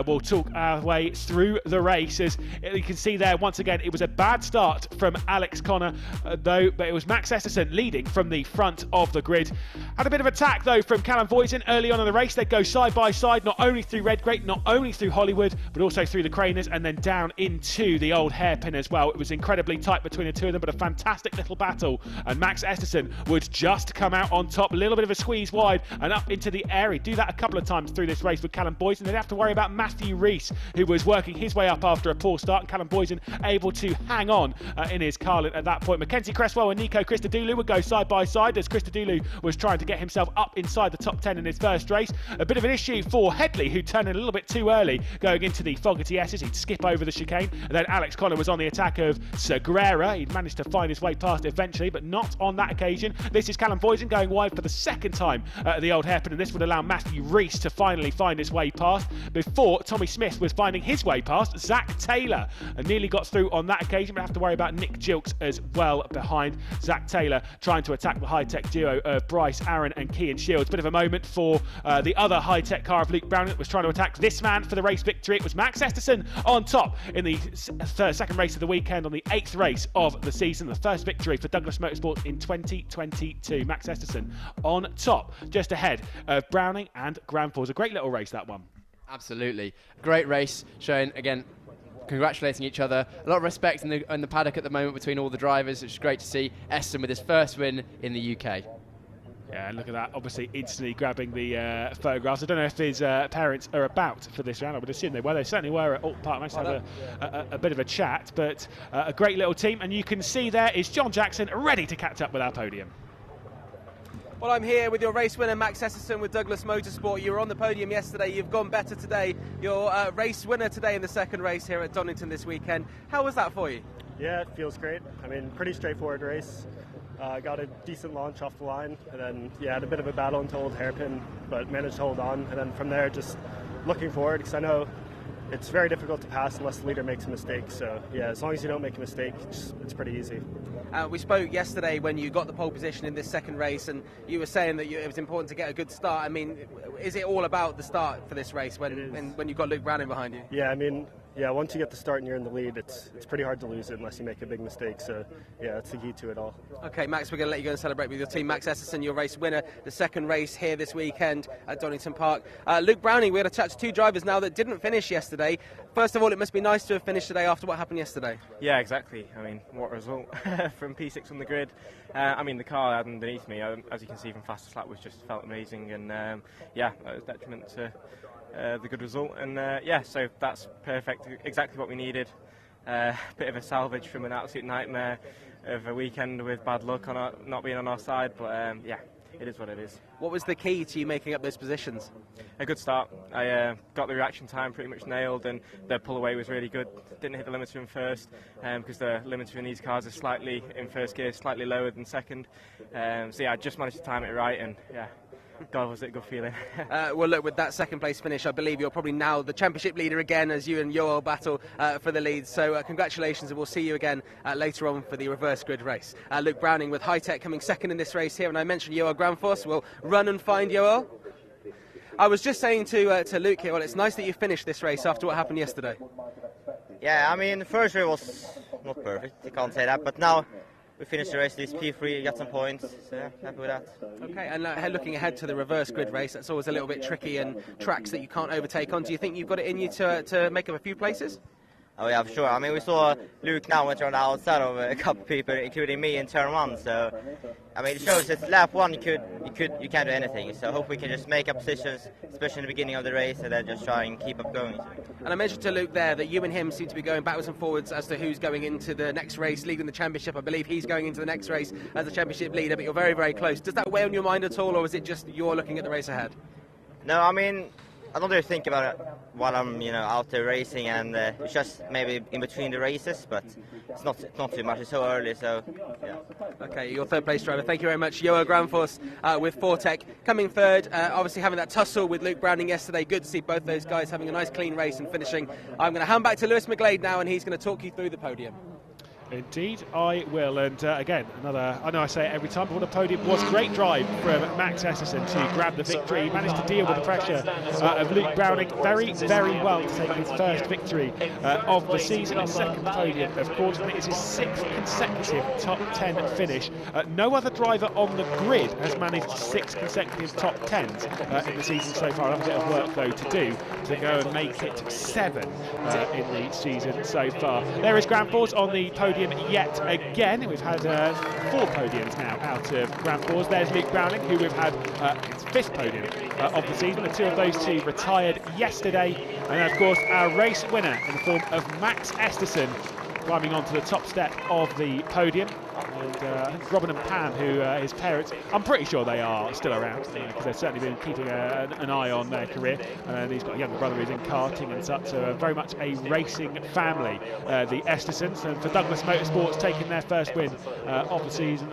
we'll talk our way through the race. As you can see there, once again, it was a bad start from Alex Connor, though, but it was Max Esterson leading from the front of the grid. Had a bit of attack, though, from Callum Voisin early on in the race. They'd go side by side, not only through Redgate, not only through Hollywood, but also through the Craners, and then down into the old hairpin as well. It was incredibly tight between the two of them, but a fantastic little battle, and Max Esterson would just come out on top. A little bit of a squeeze wide and up into the air. He'd do that a couple of times through this race with Callum Boyson. They'd have to worry about Matthew Rees, who was working his way up after a poor start, and Callum Boyson able to hang on in his Carlin at that point. Mackenzie Cresswell and Nico Christodoulou would go side by side, as Christodoulou was trying to get himself up inside the top 10 in his first race. A bit of an issue for Headley, who turned in a little bit too early going into the Fogarty S's. He'd skip over the chicane, and then Alex Connor was on the attack of Segura. He'd managed to find his way past eventually, but not on that occasion. This is Callum Boyson going wide for the second time at the old hairpin, and this would allow Matthew Rees to finally find his way past before Tommy Smith was finding his way past Zach Taylor, and nearly got through on that occasion, but have to worry about Nick Gilks as well behind. Zach Taylor trying to attack the high-tech duo of Bryce Aaron and Kean Shields. Bit of a moment for the other high-tech car of Luke Browning that was trying to attack this man for the race victory. It was Max Esterson on top in the second race of the weekend, on the 8th race of the season, the first victory for Douglas Motorsport in 2022. Max Esterson on top, just ahead of Browning and Granfors. A great little race, that one. Absolutely. Great race, showing, again, congratulating each other. A lot of respect in the paddock at the moment between all the drivers, which is great to see. Esterson with his first win in the UK. Yeah, and look at that, obviously instantly grabbing the photographs. I don't know if his parents are about for this round. I would assume they were. They certainly were at Alton Park. Managed to have a bit of a chat, but a great little team. And you can see there is John Jackson ready to catch up with our podium. Well, I'm here with your race winner, Max Esterson, with Douglas Motorsport. You were on the podium yesterday. You've gone better today. Your race winner today in the second race here at Donington this weekend. How was that for you? Yeah, it feels great. I mean, pretty straightforward race. Got a decent launch off the line, and then, yeah, had a bit of a battle until old hairpin, but managed to hold on. And then from there, just looking forward, because I know it's very difficult to pass unless the leader makes a mistake. So, yeah, as long as you don't make a mistake, it's pretty easy. We spoke yesterday when you got the pole position in this second race, and you were saying that it was important to get a good start. I mean, is it all about the start for this race when you've got Luke Browning behind you? Yeah, I mean, yeah, once you get the start and you're in the lead, it's pretty hard to lose it unless you make a big mistake. So, yeah, that's the key to it all. Okay, Max, we're going to let you go and celebrate with your team. Max Esterson, your race winner, the second race here this weekend at Donington Park. Luke Browning, we're going to touch two drivers now that didn't finish yesterday. First of all, it must be nice to have finished today after what happened yesterday. Yeah, exactly. I mean, what a result from P6 on the grid. I mean, the car underneath me, as you can see from fastest lap, was just felt amazing, and yeah, that was detriment to the good result, and yeah, so that's perfect, exactly what we needed. Bit of a salvage from an absolute nightmare of a weekend with bad luck on not being on our side, but yeah, it is what it is. What was the key to you making up those positions? A good start. I got the reaction time pretty much nailed, and the pull away was really good. Didn't hit the limiter in first, because the limiter in these cars is slightly, in first gear, slightly lower than second. So yeah, I just managed to time it right, and yeah, God, was it a good feeling. Well, look, with that second place finish, I believe you're probably now the championship leader again, as you and Yoel battle for the lead. So congratulations, and we'll see you again later on for the reverse grid race. Luke Browning with High Tech coming second in this race here, and I mentioned Yoel Granfors. We'll run and find Yoel. I was just saying to Luke here, well, it's nice that you finished this race after what happened yesterday. Yeah, I mean, the first race was not perfect, you can't say that, but now we finished the race, this P3, got some points, so yeah, happy with that. Okay, and looking ahead to the reverse grid race, that's always a little bit tricky and tracks that you can't overtake on. Do you think you've got it in you to make up a few places? Oh yeah, for sure. I mean, we saw Luke now went around the outside of a couple of people, including me in turn 1. So, I mean, it shows that lap 1 you can't do anything. So, I hope we can just make up positions, especially in the beginning of the race, and then just try and keep up going. And I mentioned to Luke there that you and him seem to be going backwards and forwards as to who's going into the next race, leading the championship. I believe he's going into the next race as the championship leader, but you're very, very close. Does that weigh on your mind at all, or is it just you're looking at the race ahead? No, I mean, I don't really think about it while I'm, out there racing, and it's just maybe in between the races, but it's not too much. It's so early, so yeah. Okay, your third place driver. Thank you very much, Joa Granfors with Fortec coming third. Obviously having that tussle with Luke Browning yesterday. Good to see both those guys having a nice clean race and finishing. I'm going to hand back to Lewis McGlade now, and he's going to talk you through the podium. Indeed, I will. And again, another, I know I say it every time, but what a podium was. Great drive from Max Esterson to grab the victory. He managed to deal with the pressure of Luke Browning very, very well to take his first victory of the season. His second podium, of course, and it is his 6th consecutive top 10 finish. No other driver on the grid has managed 6 consecutive top 10s in the season so far. I have a bit of work, though, to do to go and make it 7 in the season so far. There is Granfors on the podium yet again. We've had 4 podiums now out of Granfors. There's Luke Browning, who we've had his 5th podium of the season. The 2 of those 2 retired yesterday. And of course, our race winner in the form of Max Esterson climbing onto the top step of the podium. And I think Robin and Pam, who his parents, I'm pretty sure they are still around, because they've certainly been keeping an eye on their career. And he's got a younger brother who's in karting and such, so very much a racing family, the Estersons. And for Douglas Motorsports taking their first win of the season,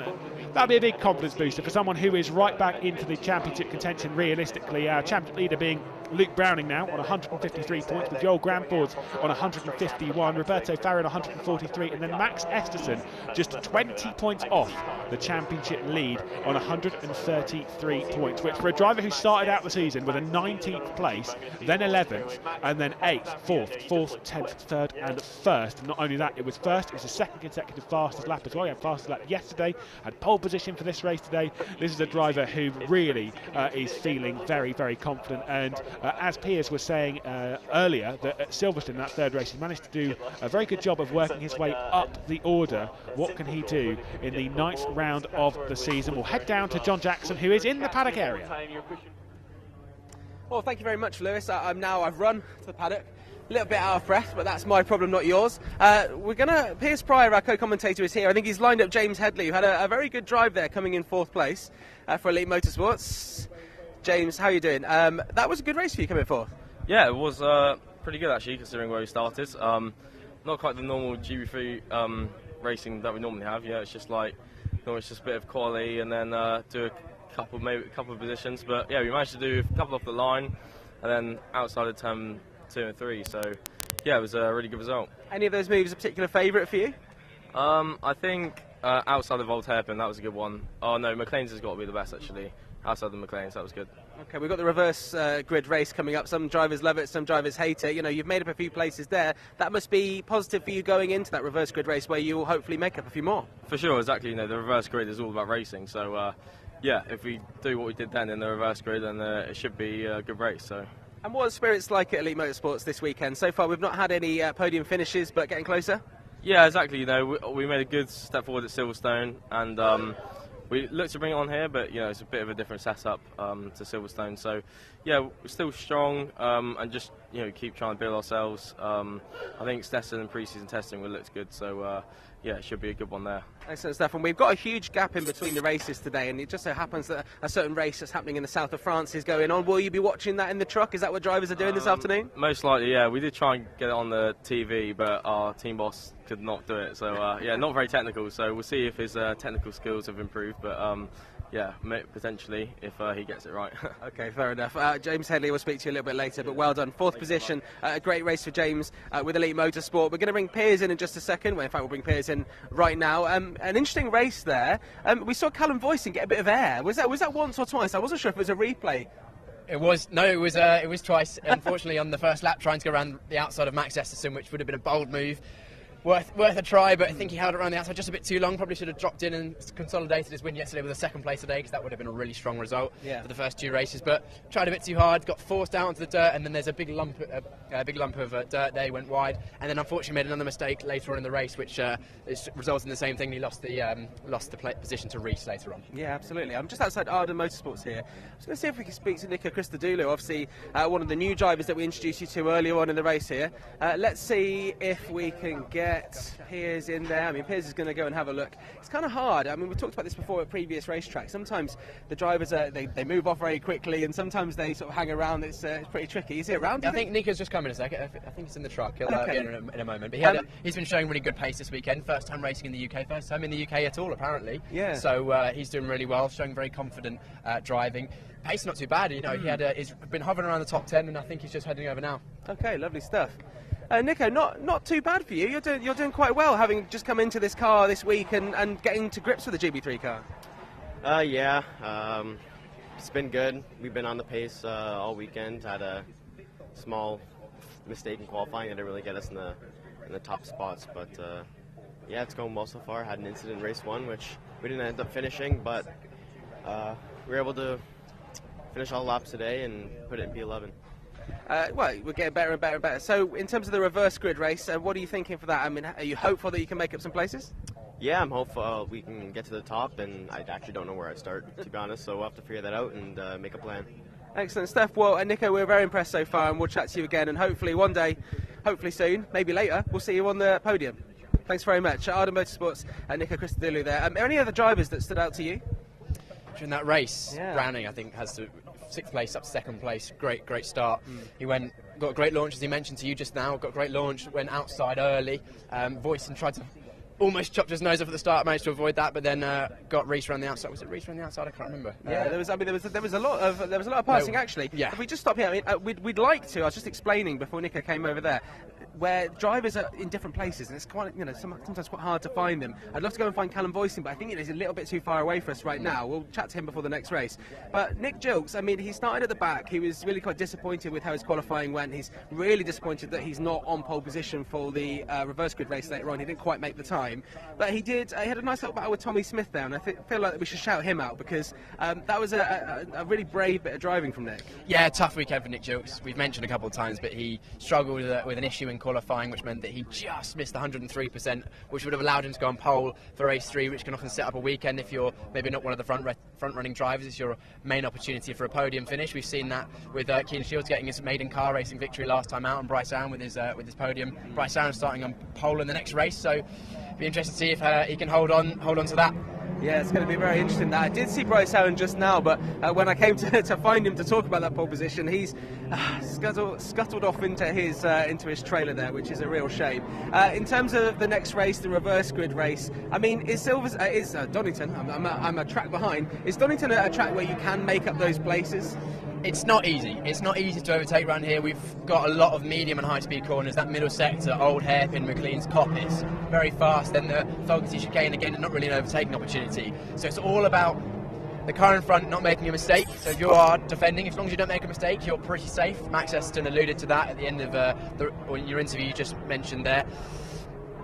that'll be a big confidence booster for someone who is right back into the championship contention realistically. Our championship leader being Luke Browning now on 153 points, with Joel Granfors on 151, Roberto Farron 143, and then Max Esterson just 20 points off the championship lead on 133 points, which for a driver who started out the season with a 19th place, then 11th, and then 8th, 4th, 10th, 3rd and 1st. Not only that, it was first, it was the 2nd consecutive fastest lap as well. He had fastest lap yesterday, had pole position for this race today. This is a driver who really is feeling very, very confident, and as Piers was saying earlier, that at Silverstone, that 3rd race, he managed to do a very good job of working his way up the order. What can he do in the 9th round of the season? We'll head down to John Jackson, who is in the paddock area. Well, thank you very much, Lewis. I've run to the paddock. A little bit out of breath, but that's my problem, not yours. Piers Pryor, our co-commentator, is here. I think he's lined up James Headley, who had a very good drive there, coming in 4th place for Elite Motorsports. James, how are you doing? That was a good race for you coming 4th. Yeah, it was pretty good actually, considering where we started. Not quite the normal GB3 racing that we normally have. Yeah, it's just like it's just a bit of quality and then do a couple of positions. But yeah, we managed to do a couple off the line and then outside of turn 2 and 3. So yeah, it was a really good result. Any of those moves a particular favourite for you? I think outside of Volta hairpin, that was a good one. Oh no, McLean's has got to be the best actually. Outside the McLean's, that was good. Okay, we've got the reverse grid race coming up. Some drivers love it, some drivers hate it. You know, you've made up a few places there. That must be positive for you going into that reverse grid race, where you will hopefully make up a few more. For sure, exactly. You know, the reverse grid is all about racing. So, yeah, if we do what we did then in the reverse grid, then it should be a good race. So. And what are spirits like at Elite Motorsports this weekend? So far, we've not had any podium finishes, but getting closer. Yeah, exactly. You know, we made a good step forward at Silverstone, and we looked to bring it on here, but you know it's a bit of a different setup to Silverstone. So yeah, we're still strong and just keep trying to build ourselves. I think Stetson and pre-season testing will look good. So yeah, it should be a good one there. Excellent stuff. And we've got a huge gap in between the races today, and it just so happens that a certain race that's happening in the south of France is going on. Will you be watching that in the truck? Is that what drivers are doing this afternoon? Most likely, yeah. We did try and get it on the TV, but our team boss could not do it. So yeah, not very technical. So we'll see if his technical skills have improved. But yeah, potentially if he gets it right. Okay, fair enough. James Headley will speak to you a little bit later, but well done. 4th position, a great race for James with Elite Motorsport. We're going to bring Piers in just a second. Well, in fact, we'll bring Piers in right now. An interesting race there. We saw Callum Voicing get a bit of air. Was that once or twice? I wasn't sure if it was a replay. It was twice. Unfortunately, on the first lap, trying to go around the outside of Max Esterson, which would have been a bold move. worth a try, but I think he held it around the outside just a bit too long. Probably should have dropped in and consolidated his win yesterday with a second place today, because that would have been a really strong result for the first 2 races. But tried a bit too hard, got forced out onto the dirt, and then there's a big lump of dirt there. He went wide, and then unfortunately made another mistake later on in the race, which resulted in the same thing. He lost the position to Reese later on. Yeah, absolutely. I'm just outside Arden Motorsports here. I was going to see if we can speak to Nico Christodoulou, obviously one of the new drivers that we introduced you to earlier on in the race here. Let's see if we can get Piers in there. I mean, Piers is going to go and have a look. It's kind of hard. I mean, we've talked about this before at previous racetracks. Sometimes the drivers they move off very quickly, and sometimes they sort of hang around. It's pretty tricky. Is he around? I think Nico's just come in a second. I think he's in the truck. He'll be in a moment. But he's been showing really good pace this weekend. First time racing in the UK. First time in the UK at all, apparently. Yeah. So he's doing really well, showing very confident driving. Pace not too bad. You know, he's been hovering around the top 10, and I think he's just heading over now. Okay, lovely stuff. Nico, not too bad for you. You're doing quite well, having just come into this car this week and getting to grips with the GB3 car. It's been good. We've been on the pace all weekend. Had a small mistake in qualifying that didn't really get us in the top spots, but yeah, it's going well so far. Had an incident in race 1, which we didn't end up finishing, but we were able to finish all laps today and put it in P11. Well, we're getting better and better and better. So, in terms of the reverse grid race, what are you thinking for that? I mean, are you hopeful that you can make up some places? Yeah, I'm hopeful we can get to the top, and I actually don't know where I'd start, to be honest, so we'll have to figure that out and make a plan. Excellent stuff. Well, Nico, we're very impressed so far, and we'll chat to you again, and hopefully one day, hopefully soon, maybe later, we'll see you on the podium. Thanks very much. Arden Motorsports, Nico Christodoulou there. Are there any other drivers that stood out to you? During that race, Browning, I think, has to 6th place up to 2nd place. Great start. He got a great launch, as he mentioned to you just now. Got a great launch, went outside early. Voisin tried to almost chopped his nose off at the start, managed to avoid that, but then got Reese around the outside. Was it Reese around the outside? I can't remember. Yeah, there was a lot of passing actually. Yeah. If we just stop here, I mean, we'd like to. I was just explaining before Nico came over there, where drivers are in different places, and it's quite, sometimes quite hard to find them. I'd love to go and find Callum Voisin, but I think it is a little bit too far away for us right now. We'll chat to him before the next race. But Nick Gilks, I mean, he started at the back. He was really quite disappointed with how his qualifying went. He's really disappointed that he's not on pole position for the reverse grid race later on. He didn't quite make the time, but he had a nice little battle with Tommy Smith there, and I feel like we should shout him out, because that was a really brave bit of driving from Nick. Yeah, tough weekend for Nick Gilks. We've mentioned a couple of times, but he struggled with an issue in qualifying, which meant that he just missed 103%, which would have allowed him to go on pole for race 3, which can often set up a weekend if you're maybe not one of the front-running drivers. It's your main opportunity for a podium finish. We've seen that with Keen Shields getting his maiden car racing victory last time out, and Bryce Allen with his podium. Bryce Allen starting on pole in the next race, so it'll be interesting to see if he can hold on to that. Yeah, it's going to be very interesting. I did see Bryce Allen just now, but when I came to find him to talk about that pole position, he's scuttled off into his trailer there, which is a real shame. In terms of the next race, the reverse grid race, I mean, is Donington? I'm a track behind. Is Donington a track where you can make up those places? It's not easy. It's not easy to overtake around here. We've got a lot of medium and high-speed corners. That middle sector, Old Hairpin, McLean's Coppice, very fast. Then the Fogarty chicane, again, not really an overtaking opportunity. So it's all about the car in front not making a mistake. So if you are defending, as long as you don't make a mistake, you're pretty safe. Max Eston alluded to that at the end of your interview you just mentioned there.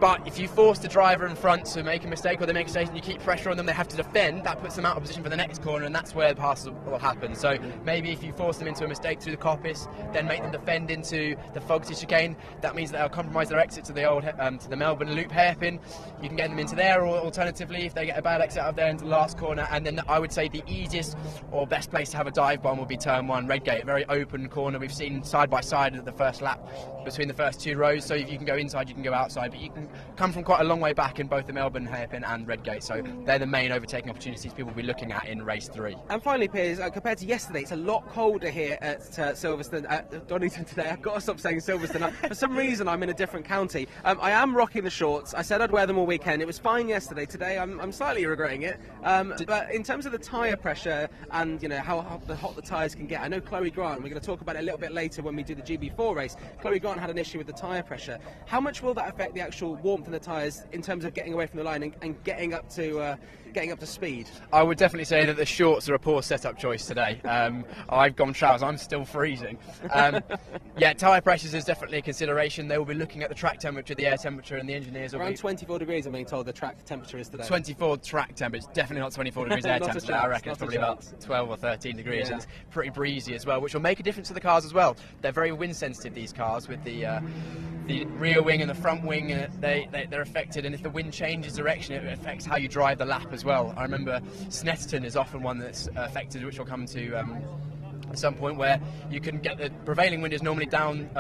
But if you force the driver in front to make a mistake, or they make a mistake and you keep pressure on them, they have to defend, that puts them out of position for the next corner, and that's where the passes will happen. So maybe if you force them into a mistake through the Coppice, then make them defend into the Fogarty chicane, that means they'll compromise their exit to the Melbourne Loop hairpin. You can get them into there, or alternatively, if they get a bad exit out of there into the last corner. And then I would say the easiest or best place to have a dive bomb would be turn 1, Redgate, a very open corner. We've seen side by side at the first lap between the first 2 rows, so if you can go inside, you can go outside, but you can come from quite a long way back in both the Melbourne hairpin and Redgate, so they're the main overtaking opportunities people will be looking at in race 3. And finally, Piers, compared to yesterday, it's a lot colder here at Silverstone, at Donington today. I've got to stop saying Silverstone. For some reason, I'm in a different county. I am rocking the shorts. I said I'd wear them all weekend. It was fine yesterday. Today, I'm slightly regretting it. But in terms of the tyre pressure and how hot the tyres can get, I know Chloe Grant, we're going to talk about it a little bit later when we do the GB4 race. Chloe Grant had an issue with the tyre pressure. How much will that affect the actual warmth in the tyres in terms of getting away from the line and getting up to speed? I would definitely say that the shorts are a poor setup choice today. I've gone trousers, I'm still freezing. Yeah, tyre pressures is definitely a consideration. They will be looking at the track temperature, the air temperature, and the engineers will around be 24 degrees. I'm being told the track temperature is today. 24 track temperature, it's definitely not 24 degrees air temperature. I reckon it's probably about 12 or 13 degrees, and it's pretty breezy as well, which will make a difference to the cars as well. They're very wind sensitive, these cars, with the rear wing and the front wing. They're affected, and if the wind changes direction, it affects how you drive the lap as well. I remember Snetterton is often one that's affected, which we'll come to at some point, where you can get the prevailing wind is normally down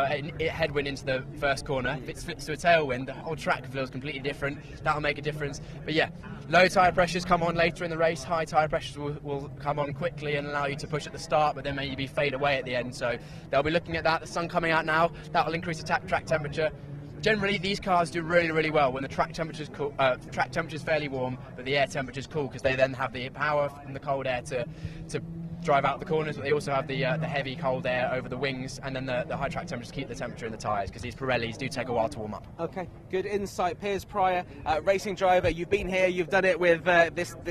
headwind into the first corner. If it flips to a tailwind, the whole track feels completely different. That'll make a difference. But yeah, low tyre pressures come on later in the race. High tyre pressures will come on quickly and allow you to push at the start, but then maybe fade away at the end. So they'll be looking at that. The sun coming out now, that will increase the track temperature. Generally, these cars do really, really well when the track temperature's cool. The track temperature's fairly warm, but the air temperature's cool, because they then have the power from the cold air to drive out the corners, but they also have the heavy cold air over the wings, and then the high track temperatures keep the temperature in the tyres, because these Pirellis do take a while to warm up. Okay, good insight. Piers Pryor, racing driver, you've been here, you've done it with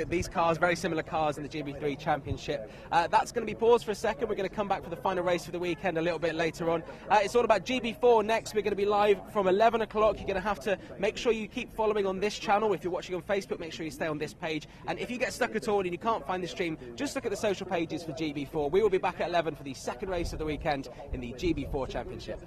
these cars, very similar cars in the GB3 Championship. That's going to be paused for a second. We're going to come back for the final race for the weekend a little bit later on. It's all about GB4 next. We're going to be live from 11 o'clock. You're going to have to make sure you keep following on this channel. If you're watching on Facebook, make sure you stay on this page. And if you get stuck at all and you can't find the stream, just look at the social pages for GB4. We will be back at 11 for the second race of the weekend in the GB4 Championship.